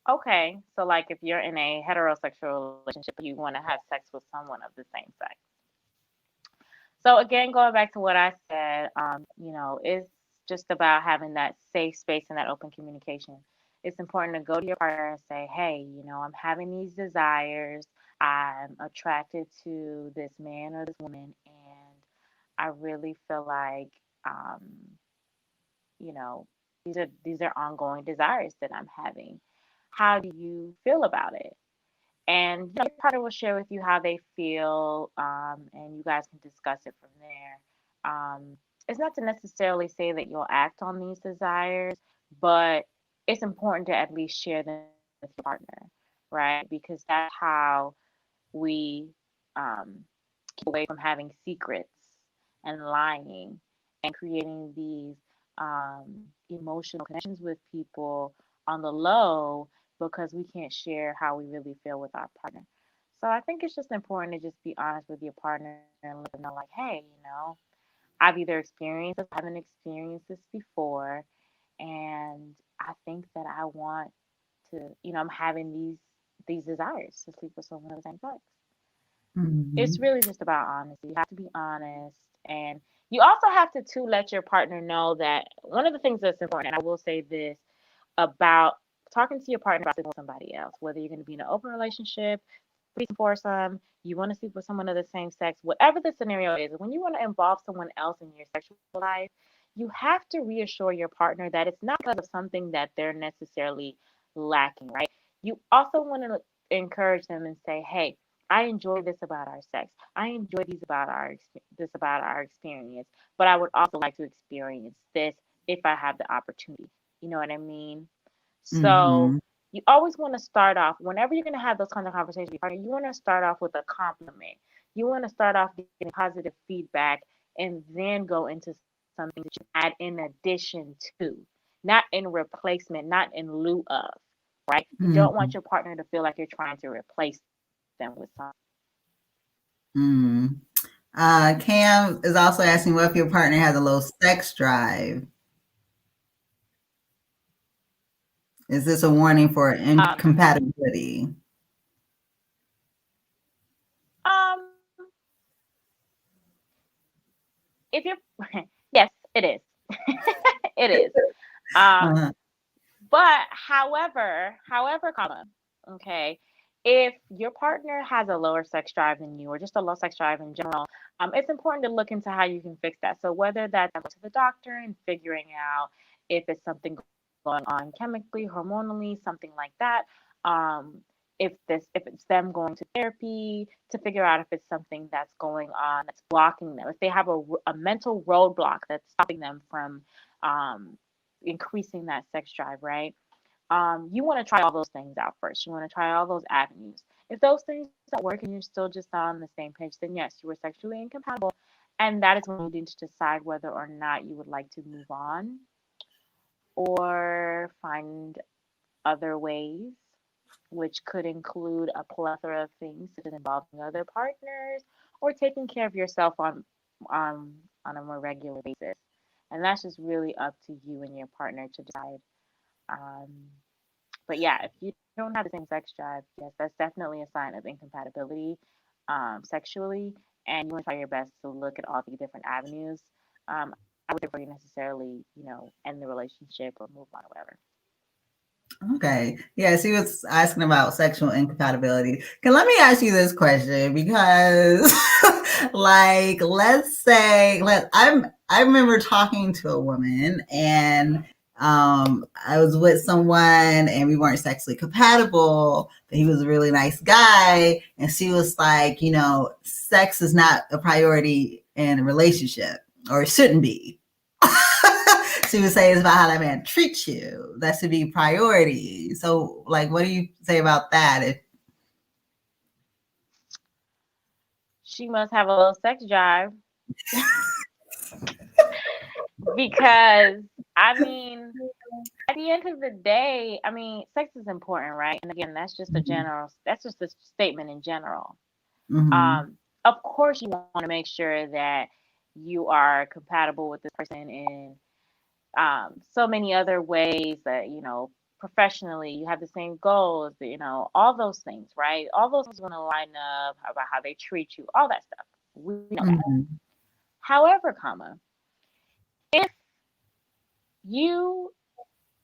Okay. So like if you're in a heterosexual relationship, you want to have sex with someone of the same sex. So again, going back to what I said, it's just about having that safe space and that open communication. It's important to go to your partner and say, hey, I'm having these desires. I'm attracted to this man or this woman, and I really feel like, um, you know, these are ongoing desires that I'm having. How do you feel about it? And your partner will share with you how they feel, and you guys can discuss it from there. It's not to necessarily say that you'll act on these desires, but it's important to at least share them with your partner, right? Because that's how we um, keep away from having secrets and lying and creating these emotional connections with people on the low because we can't share how we really feel with our partner. So I think it's just important to just be honest with your partner and let them know, like, hey, I've either experienced this, I haven't experienced this before, and I think that I want to, I'm having these desires to sleep with someone of the same sex. It's Mhm. really just about honesty. You have to be honest. And you also have to too let your partner know that one of the things that's important, and I will say this about talking to your partner about sleeping with somebody else, whether you're going to be in an open relationship, foursome, you want to sleep with someone of the same sex, whatever the scenario is, when you want to involve someone else in your sexual life, you have to reassure your partner that it's not because of something that they're necessarily lacking, right? You also want to encourage them and say, hey, I enjoy this about our sex. I enjoy this about our experience, but I would also like to experience this if I have the opportunity. You know what I mean? So Mhm. you always want to start off whenever you're going to have those kinds of conversations with your partner. You want to start off with a compliment. You want to start off getting positive feedback, and then go into something that you add in addition to, not in replacement, not in lieu of. Right? You don't want Mhm. your partner to feel like you're trying to replace them with something. Mhm. Cam is also asking, what if your partner has a low sex drive? Is this a warning for incompatibility? Um, if you're, yes, it is. It is. Um, Uh-huh. But however, okay, if your partner has a lower sex drive than you, or just a low sex drive in general, it's important to look into how you can fix that. So whether that's going to the doctor and figuring out if it's something going on chemically, hormonally, something like that. Um, if it's them going to therapy to figure out if it's something that's going on that's blocking them, if they have a mental roadblock that's stopping them from um, increasing that sex drive, right? You want to try all those things out first. You want to try all those avenues. If those things don't work and you're still just not on the same page, then yes, you were sexually incompatible. And that is when you need to decide whether or not you would like to move on or find other ways, which could include a plethora of things, such as involving other partners or taking care of yourself on on a more regular basis. And that's just really up to you and your partner to decide. Um, but yeah, if you don't have the same sex drive, yes, that's definitely a sign of incompatibility sexually, and you want to try your best to look at all the different avenues. I would say before you necessarily, end the relationship or move on or whatever. Okay. Yeah, she was asking about sexual incompatibility. Can let me ask you this question because like let's say I remember talking to a woman and I was with someone and we weren't sexually compatible, but he was a really nice guy and she was like, sex is not a priority in a relationship or it shouldn't be. She would say it's about how that man treats you. That should be priority. So, like, what do you say about that? She must have a low sex drive because, I mean, at the end of the day, I mean, sex is important, right? And again, that's just a statement in general. Mm-hmm. Of course, you want to make sure that you are compatible with this person in so many other ways that, professionally, you have the same goals, all those things, right? All those things want to line up about how they treat you, all that stuff. We know that. Mm-hmm. However, if you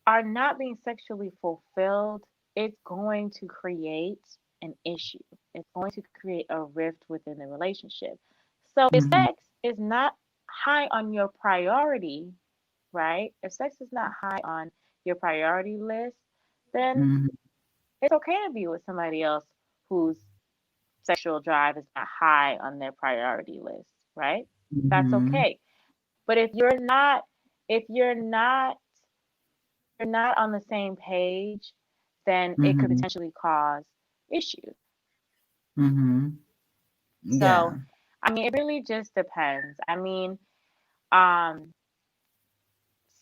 are not being sexually fulfilled, it's going to create an issue. It's going to create a rift within the relationship. So if Mm-hmm. sex is not high on your priority, right? If sex is not high on your priority list, then Mm-hmm. it's okay to be with somebody else whose sexual drive is not high on their priority list, right? That's Mm-hmm. okay. But if you're not on the same page, then it could Mm-hmm. potentially cause issues. Mm-hmm. So, Yeah. I mean, it really just depends. I mean, um,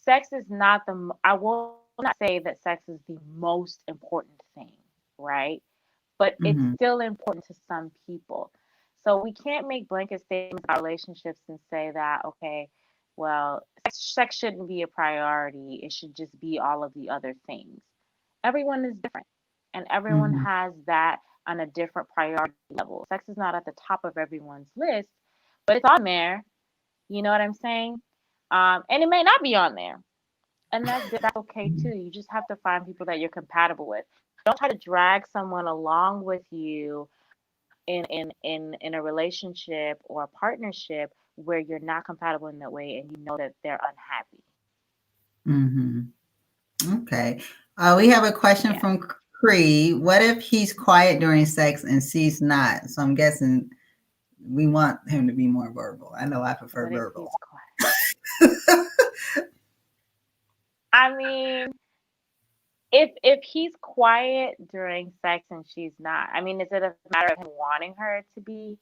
sex is not I will not say that sex is the most important thing, right? But it's Mm-hmm. still important to some people. So we can't make blanket statements about relationships and say that, okay, well, sex shouldn't be a priority. It should just be all of the other things. Everyone is different, and everyone Mm-hmm. has that on a different priority level. Sex is not at the top of everyone's list, but it's on there. You know what I'm saying? And it may not be on there, and that's okay too. You just have to find people that you're compatible with. Don't try to drag someone along with you in a relationship or a partnership where you're not compatible in that way and you know that they're unhappy. Mm-hmm. Okay. We have a question Yeah. from Cree. What if he's quiet during sex and she's not? So I'm guessing we want him to be more verbal. I know I prefer What if verbal. he's quiet? I mean, if he's quiet during sex and she's not, I mean, is it a matter of him wanting her to be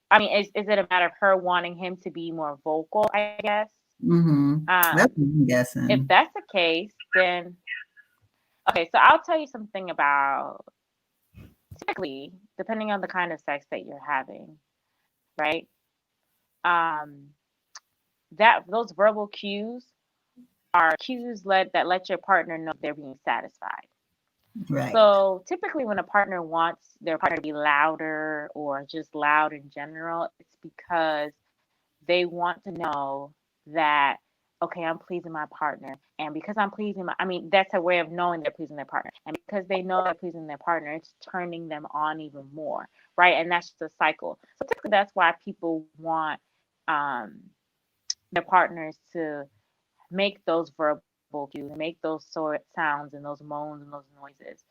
I mean, is it a matter of her wanting him to be more vocal, I guess? Mm-hmm. That's Um, what I'm if guessing. that's the case, then okay, so I'll tell you something about typically, depending on the kind of sex that you're having, right? Um, that those verbal cues are cues that let your partner know they're being satisfied. Right. So typically, when a partner wants their partner to be louder or just loud in general, it's because they want to know that, okay, I'm pleasing my partner. And because I mean, that's a way of knowing they're pleasing their partner. And because they know they're pleasing their partner, it's turning them on even more, right? And that's just a cycle. So typically, that's why people want um, their partners to make those verbal cues and make those sort sounds and those moans and those noises,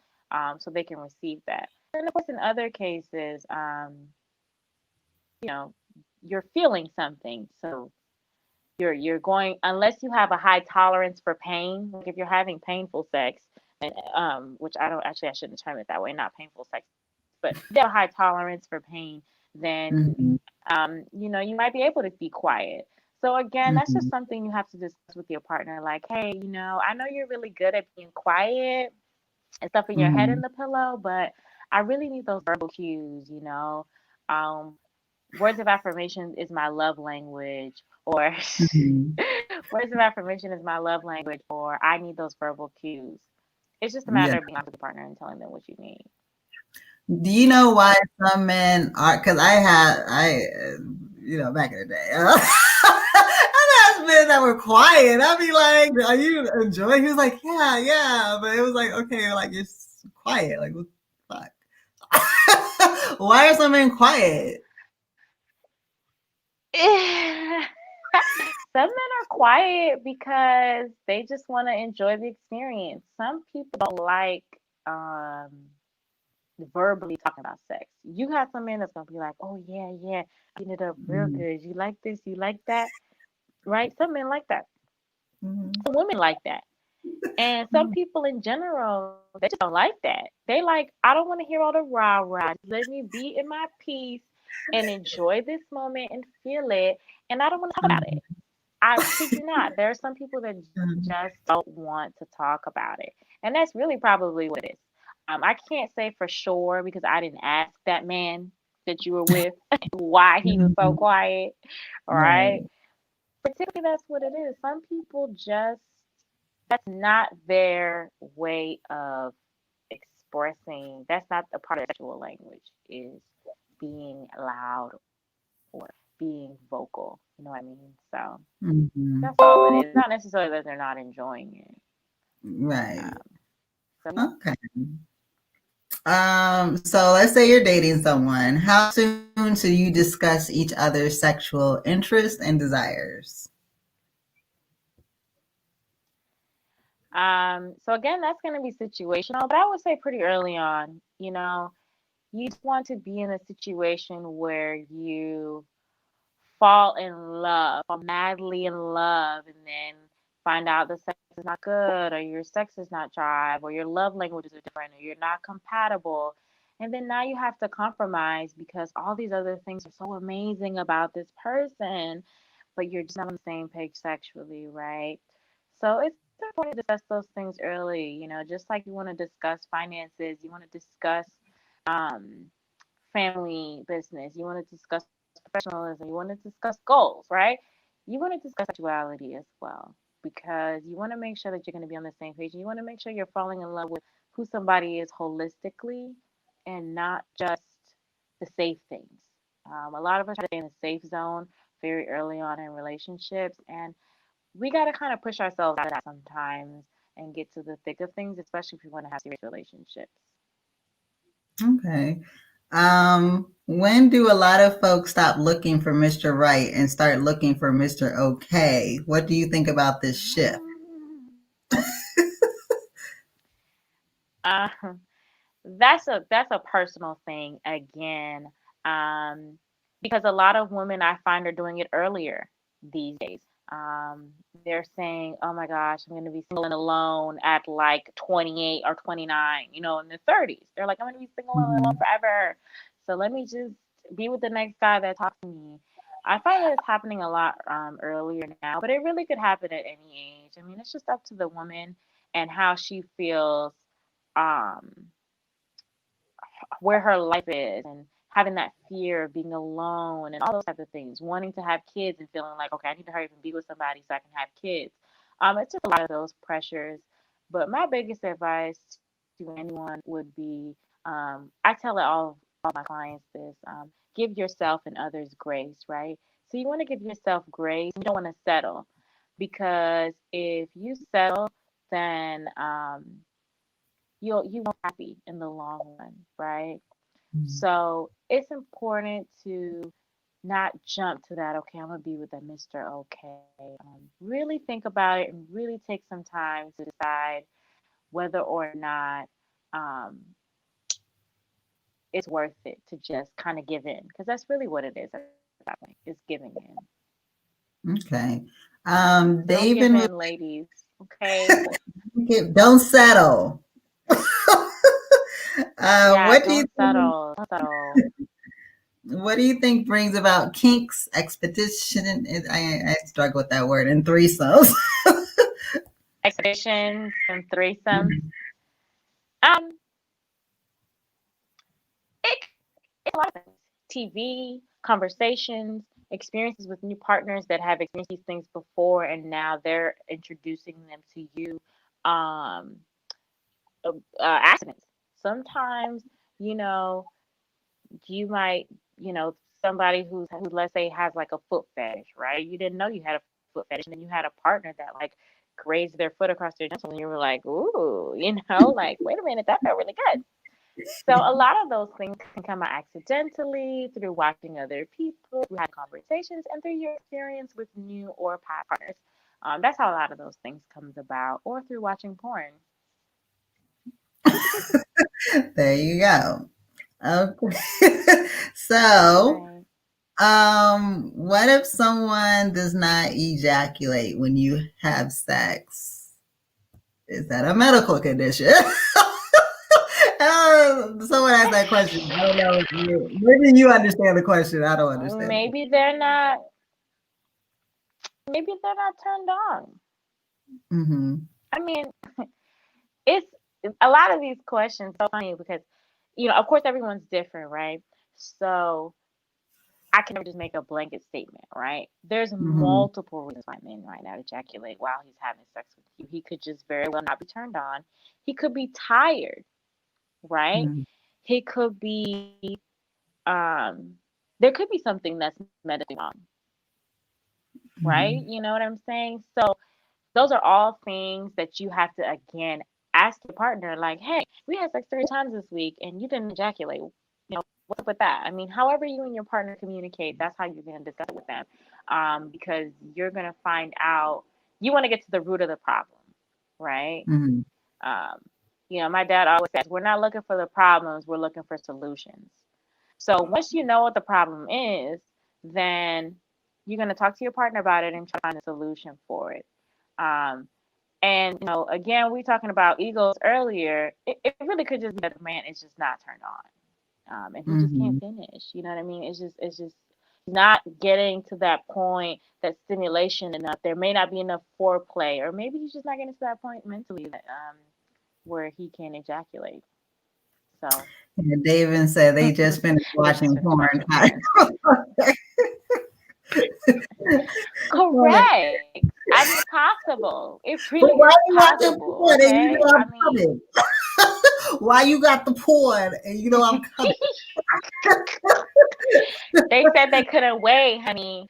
so they can receive that. And of course, in other cases, you know, you're feeling something, so you're going, unless you have a high tolerance for pain, like if you're having painful sex, and which I shouldn't term it that way, not painful sex, but if you have a high tolerance for pain, then Mm-hmm. you might be able to be quiet. So again, that's Mhm. just something you have to discuss with your partner. Like, hey, I know you're really good at being quiet and stuffing your head in Mhm. the pillow, but I really need those verbal cues. Um, words of affirmation is my love language, or Mhm. words of affirmation is my love language, or I need those verbal cues. It's just a Yeah. matter of being honest with your partner and telling them what you need. Do you know why some men are? Because back in the day, I've had men that were quiet. I'd be like, "Are you enjoying?" He was like, "Yeah, yeah," but it was like, okay, like you're quiet. Like, what the fuck? Why are some men quiet? Some men are quiet because they just want to enjoy the experience. Some people don't like um verbally talking about sex. You got some men that's gonna be like, "Oh yeah, yeah, getting it up real Mhm. good. You like this, you like that, right?" Some men like that. Mhm. Some women like that, and some people in general they just don't like that. They like, I don't want to hear all the rah rah. Let me be in my peace and enjoy this moment and feel it, and I don't want to talk about it. I kid you not. There are some people that Mhm. just don't want to talk about it. And that's really probably what it is. I can't say for sure because I didn't ask that man that you were with why he was so Mhm. quiet. All right. Right. But typically that's what it is. Some people just, that's not their way of expressing, that's not a part of their sexual language, is being loud or being vocal. You know what I mean? So Mhm. that's all it is. It's not necessarily that they're not enjoying it. Right. Um, so yeah. Okay. So let's say you're dating someone. How soon should you discuss each other's sexual interests and desires? So again, that's going to be situational, but I would say pretty early on. You just want to be in a situation where you fall in love, fall madly in love, and then find out the sex is not good, or your sex is not jive, or your love languages are different, or you're not compatible. And then now you have to compromise because all these other things are so amazing about this person, but you're just not on the same page sexually, right? So it's important to discuss those things early, just like you want to discuss finances, you want to discuss um, family business, you want to discuss professionalism, you want to discuss goals, right? You want to discuss sexuality as well because you want to make sure that you're going to be on the same page. You want to make sure you're falling in love with who somebody is holistically and not just the safe things. A lot of us try to stay in the safe zone very early on in relationships, and we got to kind of push ourselves out of that sometimes and get to the thick of things, especially if we want to have serious relationships. Okay. When do a lot of folks stop looking for Mr. Right and start looking for Mr. Okay? What do you think about this shift? Uh, that's a personal thing again, um, because a lot of women I find are doing it earlier these days. They're saying, "Oh my gosh, I'm going to be single and alone at like 28 or 29, in their 30s." They're like, "I'm going to be single and alone Mhm. forever, so let me just be with the next guy that talks to me." I find that it's happening a lot earlier now, but it really could happen at any age. I mean, it's just up to the woman and how she feels. Um, where her life is and having that fear of being alone and all those type of things, wanting to have kids and feeling like, okay, I need to hurry up and be with somebody so I can have kids. It's just a lot of those pressures. But my biggest advice to anyone would be, I tell all my clients this, give yourself and others grace, right? So you want to give yourself grace. You don't want to settle because if you settle, then you won't be happy in the long run, right? So it's important to not jump to that, okay, I'm gonna be with a Mr. Okay. Really think about it and really take some time to decide whether or not um, it's worth it to just kind of give in, because that's really what it is at that point, is giving in. Okay. Don't give David, in, ladies, okay? don't settle. Yeah, What do you don't think? settle. Don't settle. What do you think brings about kinks, expedition? I struggle with that word, and threesomes. Expeditions and threesomes. Mhm. Um, it's a lot of things. TV, conversations, experiences with new partners that have experienced these things before, and now they're introducing them to you. Um, Accidents. Sometimes, you know, you might, you know, somebody who let's say has like a foot fetish, right? You didn't know you had a foot fetish, and then you had a partner that like grazed their foot across their genitals, and you were like, ooh, like wait a minute, that felt really good. So a lot of those things can come out accidentally through watching other people, through having conversations, and through your experience with new or past partners. That's how a lot of those things comes about, or through watching porn. There you go. Okay. So, Right. what if someone does not ejaculate when you have sex? Is that a medical condition? Someone asked that question. I don't know. Maybe you understand the question. I don't understand it. Maybe they're not. Maybe they're not turned on. Mm-hmm. I mean, it's a lot of these questions so funny because, of course, everyone's different, right? So I can never just make a blanket statement, right? There's Mm-hmm. multiple reasons why men right now ejaculate while he's having sex with you. He could just very well not be turned on. He could be tired, right? Mm-hmm. He could be, um, there could be something that's medically wrong, right? Mm-hmm. You know what I'm saying? So those are all things that you have to again ask your partner, like, hey, we had sex 3 times this week and you didn't ejaculate. What's up with that? I mean, however you and your partner communicate, that's how you're going to discuss it with them, because you're going to find out. You want to get to the root of the problem, right? Mm-hmm. Um, my dad always says, we're not looking for the problems, we're looking for solutions. So once you know what the problem is, then you're going to talk to your partner about it and try to find a solution for it. Um, and again, we talking about egos earlier. It really could just be that the man is just not turned on, and he just can't Mm-hmm. finish. You know what I mean? It's just not getting to that point, that stimulation enough. There may not be enough foreplay, or maybe he's just not getting to that point mentally that where he can ejaculate. So And David said they just finished I guess watching that's just porn. watching porn. Correct. I mean, it's possible. It But really why is you watching possible. porn and you Okay. know I'm I mean, coming? Why you got the porn and you know I'm coming? they said they couldn't wait, honey.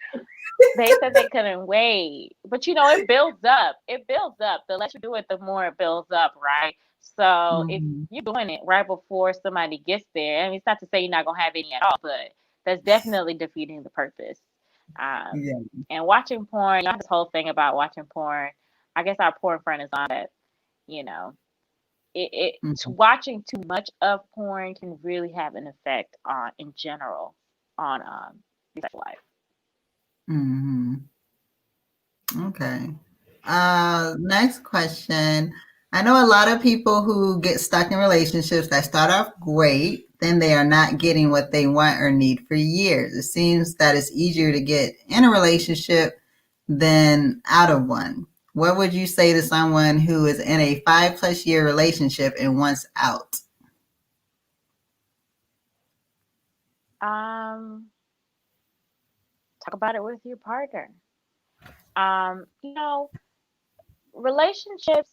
They said they couldn't wait. But it builds up. It builds up. The less you do it, the more it builds up, right? So if Mhm. you're doing it right before somebody gets there, I mean, it's not to say you're not gonna have any at all, but that's definitely defeating the purpose. Um, Yeah. and watching porn, this whole thing about watching porn. I guess our porn friend is on it. You know, Mhm. watching too much of porn can really have an effect on, in general, on your sexual life. Mhm. Okay. Next question. I know a lot of people who get stuck in relationships that start off great, then they are not getting what they want or need for years. It seems that it's easier to get in a relationship than out of one. What would you say to someone who is in a 5+ year relationship and wants out? Um, Talk about it with your partner. Relationships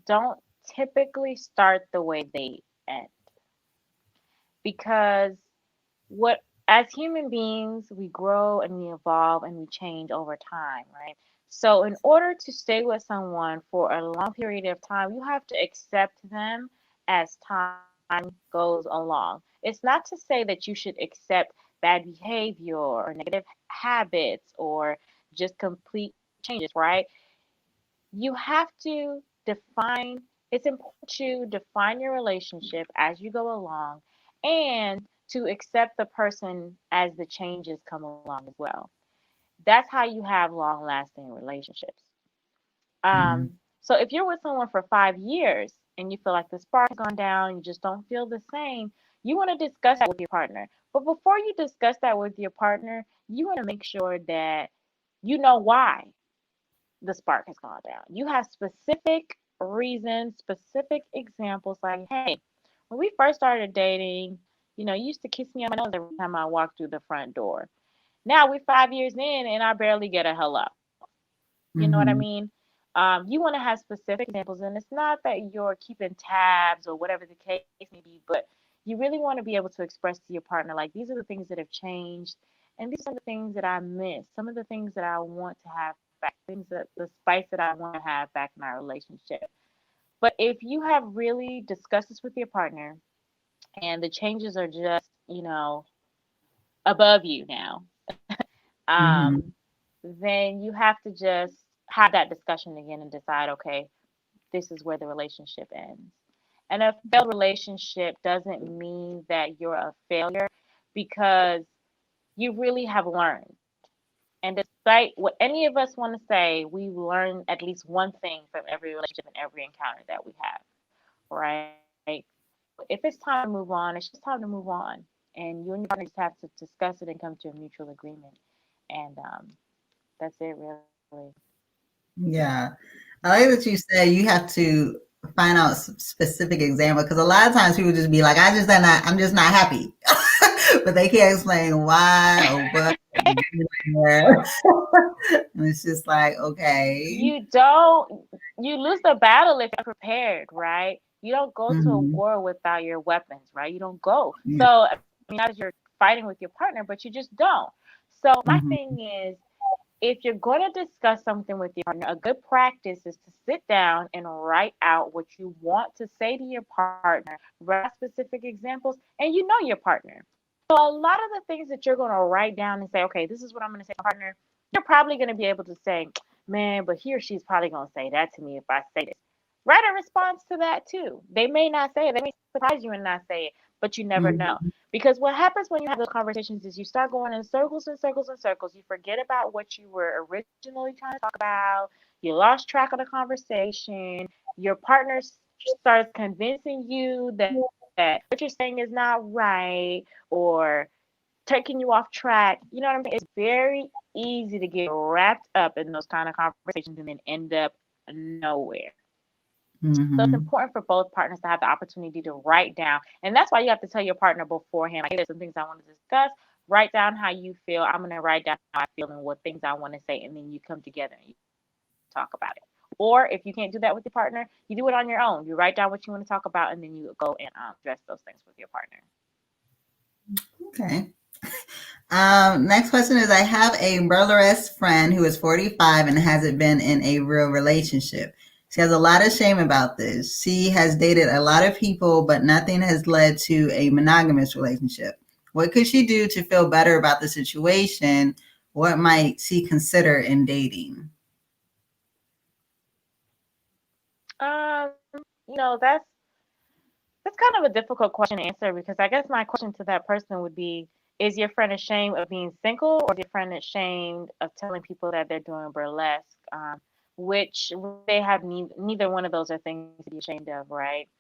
don't typically start the way they end because what as human beings we grow and we evolve and we change over time, right? So in order to stay with someone for a long period of time, you have to accept them as time goes along. It's not to say that you should accept bad behavior or negative habits or just complete changes, right? You have to define, it's important to define your relationship as you go along and to accept the person as the changes come along as well. That's how you have long lasting relationships. Mhm. So if you're with someone for 5 years and you feel like the spark has gone down, you just don't feel the same, You want to discuss that with your partner. But before you discuss that with your partner, you want to make sure that you know why the spark has gone down. You have specific reasons, specific examples like, hey, when we first started dating, you used to kiss me on my nose every time I walked through the front door. Now we're 5 years in and I barely get a hello. You know what I Mm-hmm. mean? You want to have specific examples, and it's not that you're keeping tabs or whatever the case may be, but you really want to be able to express to your partner, like, these are the things that have changed, and these are the things that I miss, some of the things that I want to have back, things that the spice that I want to have back in our relationship. But if you have really discussed this with your partner and the changes are just, above you now, Mm-hmm. um, then you have to just have that discussion again and decide, okay, this is where the relationship ends. And a failed relationship doesn't mean that you're a failure, because you really have learned. And despite what any of us want to say, we learn at least one thing from every relationship and every encounter that we have, right? So if it's time to move on, it's just time to move on. And you and your partner just have to discuss it and come to a mutual agreement. And that's it, really. Yeah. I like that you say you have to find out specific example because a lot of times people just be like, I'm just not happy, but they can't explain why or what. And it's just like, okay. You don't, you lose the battle if you're prepared, right? You don't go to a Mm-hmm. war without your weapons, right? You don't go. So, I mean, not as you're fighting with your partner, but you just don't. So, my Mm-hmm. thing is, if you're going to discuss something with your partner, a good practice is to sit down and write out what you want to say to your partner, write out specific examples, and you know your partner. So a lot of the things that you're going to write down and say, okay, this is what I'm going to say to my partner, you're probably going to be able to say, man, but he or she's probably going to say that to me if I say this. Write a response to that too. They may not say it. They may surprise you and not say it, but you never know. Mm-hmm. Because what happens when you have those conversations is you start going in circles and circles and circles. You forget about what you were originally trying to talk about. You lost track of the conversation. Your partner starts convincing you that what you're saying is not right, or taking you off track. You know what I'm saying? It's very easy to get wrapped up in those kind of conversations and then end up nowhere. So it's Mm-hmm. important for both partners to have the opportunity to write down. And that's why you have to tell your partner beforehand, like, hey, there's some things I want to discuss. Write down how you feel. I'm going to write down how I feel and what things I want to say. And then you come together and you talk about it. Or if you can't do that with your partner, you do it on your own. You write down what you want to talk about and then you go and address those things with your partner. Okay. Next question is I have a burlesque friend who is 45 and hasn't been in a real relationship. She has a lot of shame about this. She has dated a lot of people, but nothing has led to a monogamous relationship. What could she do to feel better about the situation? What might she consider in dating? That's kind of a difficult question to answer, because I guess my question to that person would be, is your friend ashamed of being single, or is your friend ashamed of telling people that they're doing burlesque? Which they have neither one of those are things to be ashamed of, right?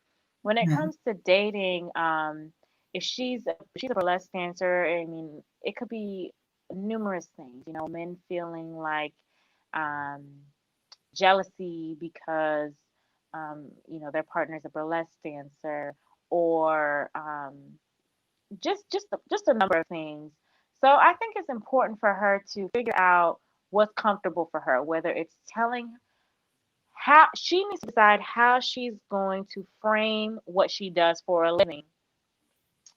When it Yeah. comes to dating, if she's a burlesque dancer, I mean, it could be numerous things. Men feeling like um, jealousy because their partner's a burlesque dancer, or just a number of things. So I think it's important for her to figure out what's comfortable for her, whether it's telling, how she needs to decide how she's going to frame what she does for a living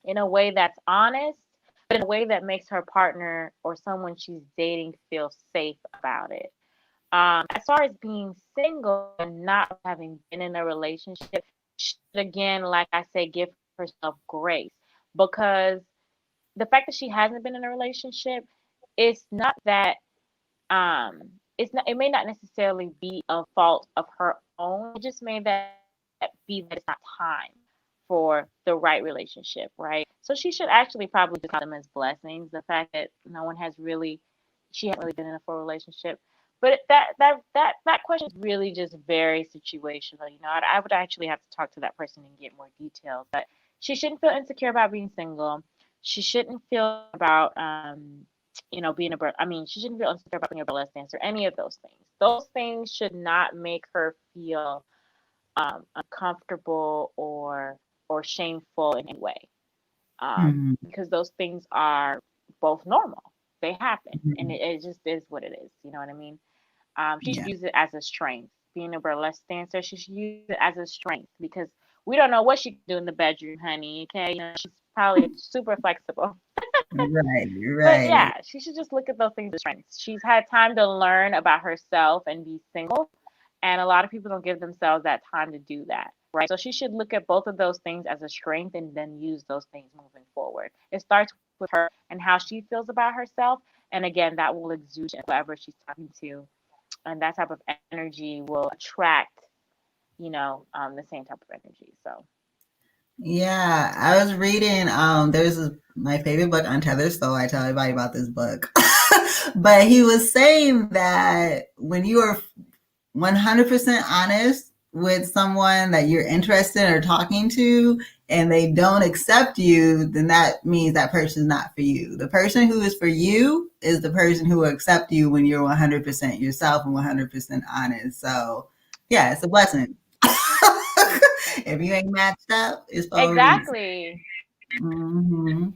in a way that's honest, but in a way that makes her partner or someone she's dating feel safe about it. As far as being single and not having been in a relationship, she should, again, like I say, give herself grace, because the fact that she hasn't been in a relationship, it's not that it may not necessarily be a fault of her own. It just may that be that it's not time for the right relationship, right? So she should actually probably just count them as blessings. The fact that no one has really, she hasn't really been in a full relationship. But that question is really just very situational. I would actually have to talk to that person and get more details. But she shouldn't feel insecure about being single. She shouldn't feel insecure about being a I mean, she shouldn't feel insecure about being a burlesque dancer. Any of those things. Those things should not make her feel uncomfortable or shameful in any way. Mhm. Because those things are both normal. They happen, and Mhm. it just is what it is. You know what I mean? She should Yeah. use it as a strength. Being a burlesque dancer, she should use it as a strength because we don't know what she can do in the bedroom, honey. Okay, she's probably super flexible. Right. But Right. yeah, she should just look at those things as strengths. She's had time to learn about herself and be single, and a lot of people don't give themselves that time to do that, right? So she should look at both of those things as a strength and then use those things moving forward. It starts with her and how she feels about herself, and again, that will exude to whoever she's talking to, and that type of energy will attract, the same type of energy. So Yeah, I was reading. There's my favorite book, Untethered Soul. I tell everybody about this book, but he was saying that when you are 100% honest with someone that you're interested in or talking to, and they don't accept you, then that means that person is not for you. The person who is for you is the person who will accept you when you're 100% yourself and 100% honest. So, yeah, it's a blessing. If you ain't matched up, it's for a reason. exactly, Hmm.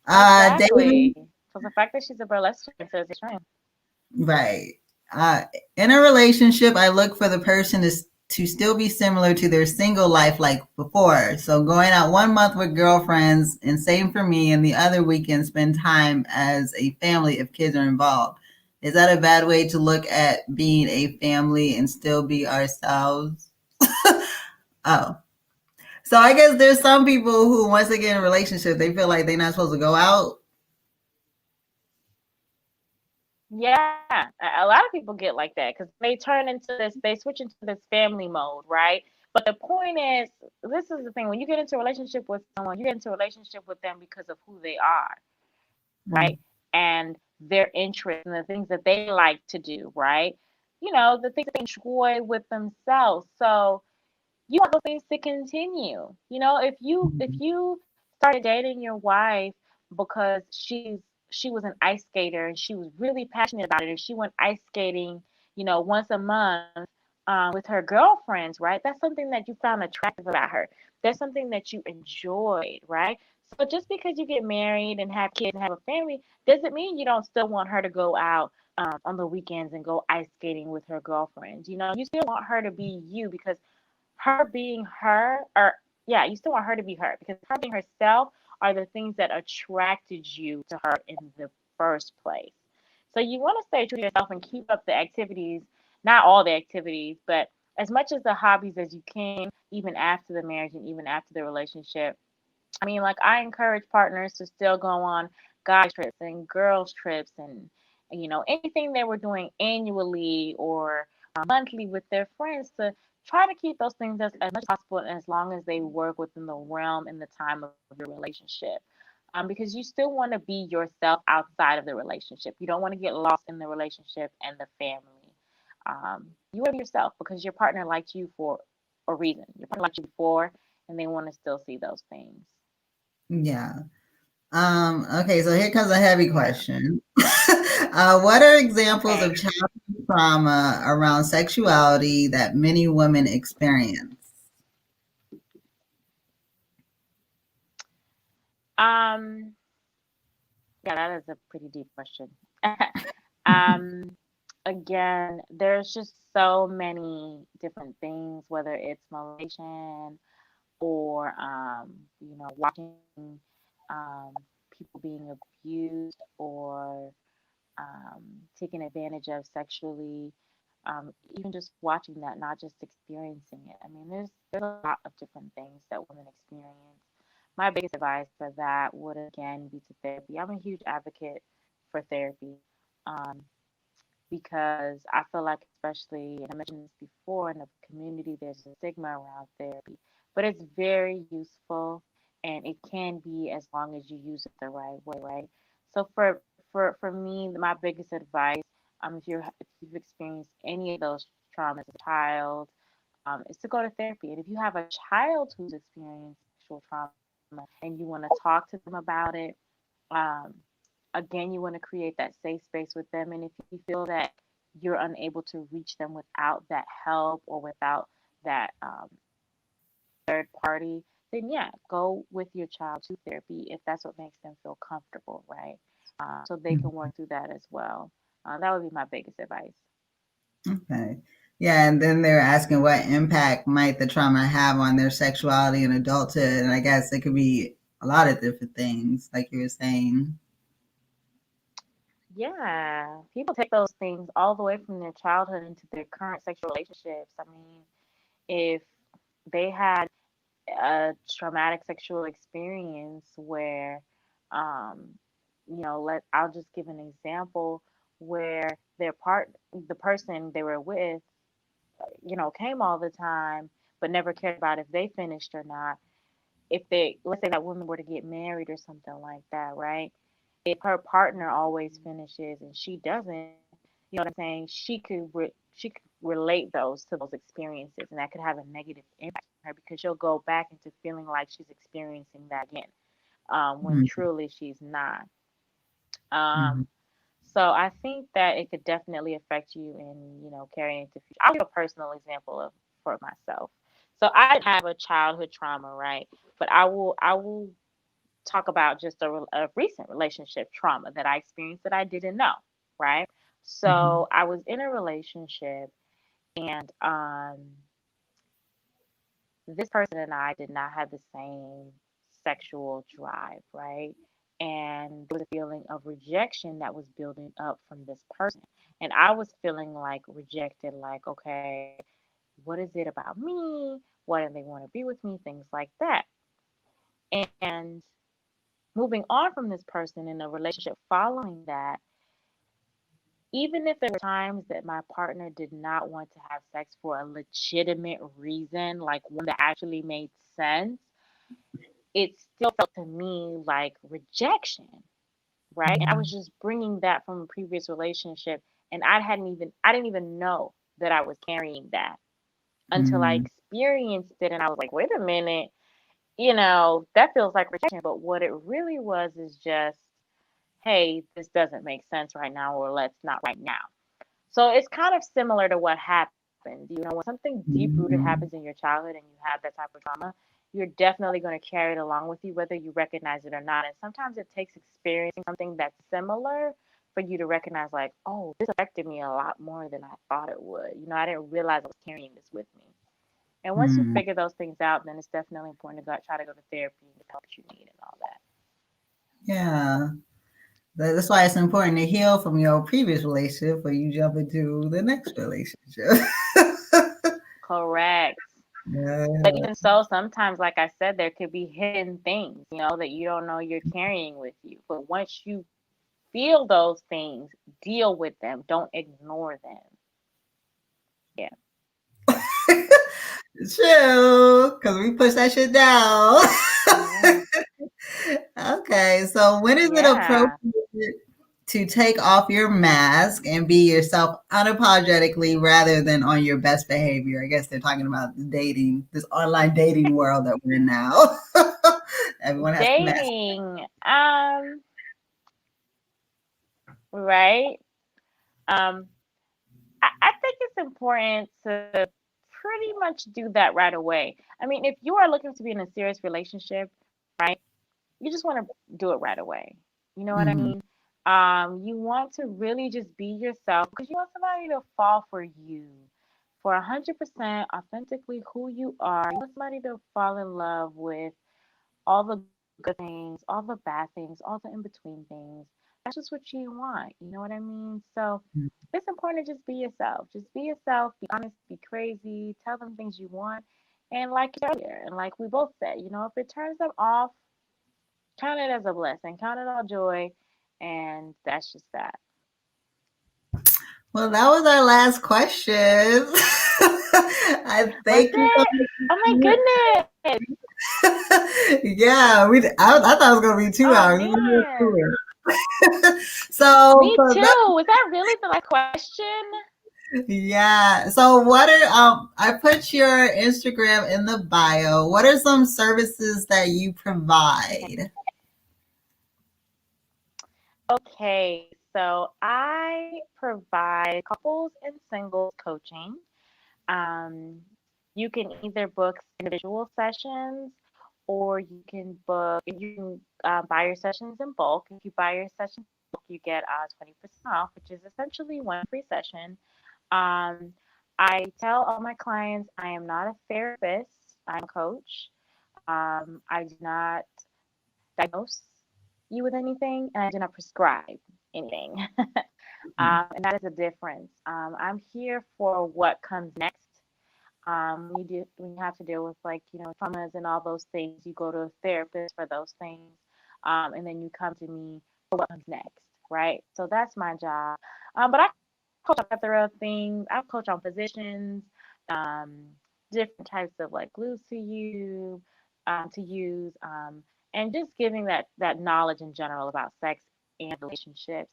exactly. Dating, So the fact that she's a burlesque dancer is a strength. right. Uh, in a relationship, I look for the person to still be similar to their single life like before. So going out 1 month with girlfriends, and same for me, and the other weekend spend time as a family if kids are involved. Is that a bad way to look at being a family and still be ourselves? Oh. So I guess there's some people who, once they get in a relationship, they feel like they're not supposed to go out. Yeah, a lot of people get like that because they turn into this, they switch into this family mode, right? But the point is, this is the thing: when you get into a relationship with someone, you get into a relationship with them because of who they are, right? Mm-hmm. And their interests and the things that they like to do, right? The things that they enjoy with themselves. So you want those things to continue. If you started dating your wife because she was an ice skater and she was really passionate about it and she went ice skating, once a month with her girlfriends, right? That's something that you found attractive about her. That's something that you enjoyed, right? So just because you get married and have kids and have a family doesn't mean you don't still want her to go out on the weekends and go ice skating with her girlfriends. You still want her to be you because her being her, or yeah, you still want her to be her because her being herself are the things that attracted you to her in the first place. So you want to stay true to yourself and keep up the activities, not all the activities, but as much as the hobbies as you can, even after the marriage and even after the relationship. I mean, like I encourage partners to still go on guys trips and girls trips and anything they were doing annually or monthly with their friends to try to keep those things as much as possible and as long as they work within the realm and the time of your relationship. Because you still want to be yourself outside of the relationship. You don't want to get lost in the relationship and the family. You want to be yourself because your partner liked you for a reason. Your partner liked you before, and they want to still see those things. Yeah. Okay, so here comes a heavy Yeah. question. What are examples Okay. of childhood trauma around sexuality that many women experience? Um, yeah, that is a pretty deep question. um, Again, there's just so many different things, whether it's molestation or watching people being abused or taken advantage of sexually. Even just watching that, not just experiencing it. I mean, there's a lot of different things that women experience. My biggest advice for that would again be to therapy. I'm a huge advocate for therapy. Um, because I feel like, especially, and I mentioned this before, in the community, there's a stigma around therapy, but it's very useful and it can be as long as you use it the right way, right? So for me, my biggest advice, if you've experienced any of those traumas as a child, is to go to therapy. And if you have a child who's experienced sexual trauma, and you want to talk to them about it, um, again, you want to create that safe space with them. And if you feel that you're unable to reach them without that help or without that third party, then yeah, go with your child to therapy if that's what makes them feel comfortable, right? So they can work through that as well. That would be my biggest advice. Okay. Yeah, and then they're asking what impact might the trauma have on their sexuality in adulthood, and I guess it could be a lot of different things, like you were saying. Yeah, people take those things all the way from their childhood into their current sexual relationships. I mean, if they had a traumatic sexual experience where, um, I'll just give an example where the person they were with, came all the time, but never cared about if they finished or not. If let's say that woman were to get married or something like that, right? If her partner always finishes and she doesn't, you know what I'm saying? She could relate those to those experiences, and that could have a negative impact on her because she'll go back into feeling like she's experiencing that again, when Mm-hmm. truly she's not. Mm-hmm. Um, so I think that it could definitely affect you in, carrying into future. I'll give a personal example of for myself. So I didn't have a childhood trauma, right? But I will talk about just a recent relationship trauma that I experienced that I didn't know, right? Mm-hmm. So I was in a relationship, and this person and I did not have the same sexual drive, right? And there was a feeling of rejection that was building up from this person. And I was feeling like rejected, like, okay, what is it about me? Why do they want to be with me? Things like that. And moving on from this person in a relationship following that, even if there were times that my partner did not want to have sex for a legitimate reason, like one that actually made sense, it still felt to me like rejection, right? And I was just bringing that from a previous relationship, and I didn't even know that I was carrying that until I Mm-hmm. experienced it, and I was like, wait a minute, that feels like rejection. But what it really was is just, hey, this doesn't make sense right now, or let's not right now. So it's kind of similar to what happened. When something deep rooted happens in Mm-hmm. your childhood and you have that type of trauma, you're definitely going to carry it along with you, whether you recognize it or not. And sometimes it takes experiencing something that's similar for you to recognize, like, oh, this affected me a lot more than I thought it would. I didn't realize I was carrying this with me. And once you Mm-hmm. figure those things out, then it's definitely important to try to go to therapy and get the help that you need and all that. Yeah. That's why it's important to heal from your previous relationship before you jump into the next relationship. Correct. But Yeah. even so, sometimes, like I said, there could be hidden things, that you don't know you're carrying with you. But once you feel those things, deal with them. Don't ignore them. Yeah. Chill, because we push that shit down. Yeah. Okay, so when is it Yeah. appropriate to take off your mask and be yourself unapologetically rather than on your best behavior? I guess they're talking about dating, this online dating world that we're in now. Everyone has to mask. Dating. Right. Um, I think it's important to pretty much do that right away. I mean, if you are looking to be in a serious relationship, right, you just want to do it right away. You know what I Mhm, mean? You want to really just be yourself because you want somebody to fall for you, for 100% authentically who you are. You want somebody to fall in love with all the good things, all the bad things, all the in between things. That's just what you want. You know what I mean? So mhm, it's important to just be yourself. Just be yourself, be honest, be crazy, tell them things you want. And like earlier, and like we both said, if it turns them off, count it as a blessing, count it all joy, and that's just that. well, that was our last question. I Was thank you so it? Oh my much. goodness. Yeah, I thought it was gonna be two Oh hours. We were man. through it. So Me for those too. Was that really the last question? Yeah. So what are I put your Instagram in the bio. What are some services that you provide? Okay, so I provide couples and singles coaching. Um, you can either book individual sessions or you can book, you can buy your sessions in bulk. If you buy your sessions in bulk, you get 20% off, which is essentially one free session. Um, I tell all my clients I am not a therapist, I'm a coach. I do not diagnose you with anything, and I do not prescribe anything. And that is a difference. I'm here for what comes next. When you have to deal with like traumas and all those things, you go to a therapist for those things, and then you come to me for what comes next, right? So that's my job. But I coach on a plethora of things. I coach on positions, um, different types of like glues to use, and just giving that knowledge in general about sex and relationships.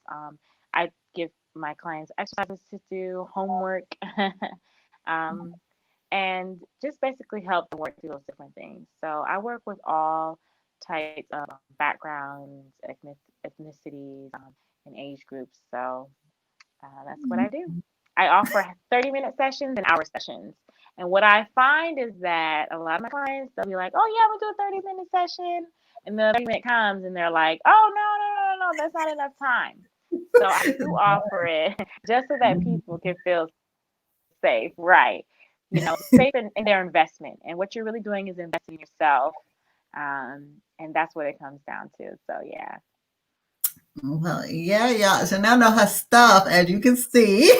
I give my clients exercises to do, homework, um, and just basically help them work through those different things. So I work with all types of backgrounds, ethnicities, and age groups. So that's what I do. I offer 30-minute sessions and hour sessions. And what I find is that a lot of my clients, they'll be like, oh, yeah, I'm going to do a 30-minute session. And the 30-minute comes and they're like, oh, no, that's not enough time. So I do offer it just so that people can feel safe, right? Safe in their investment. And what you're really doing is investing in yourself. And that's what it comes down to. So, yeah. Well, yeah, yeah. Chanel know her stuff, as you can see.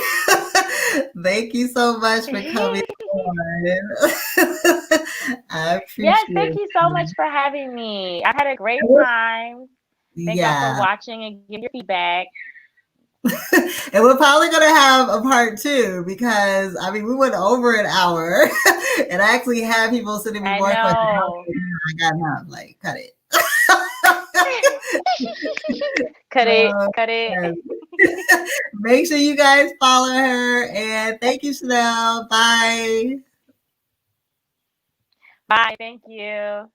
Thank you so much for coming on. I Yes, appreciate thank you so much it. for having me. I've had a great time. Thank y'all for Yeah. watching and give your feedback. And we're probably gonna have a part two because I mean we went over an hour, and I actually had people sending me I more questions. know. I got enough. Like, cut it. Cut it, So, cut it. yes. Make sure you guys follow her, and thank you, Chanel. Bye. Bye. Thank you.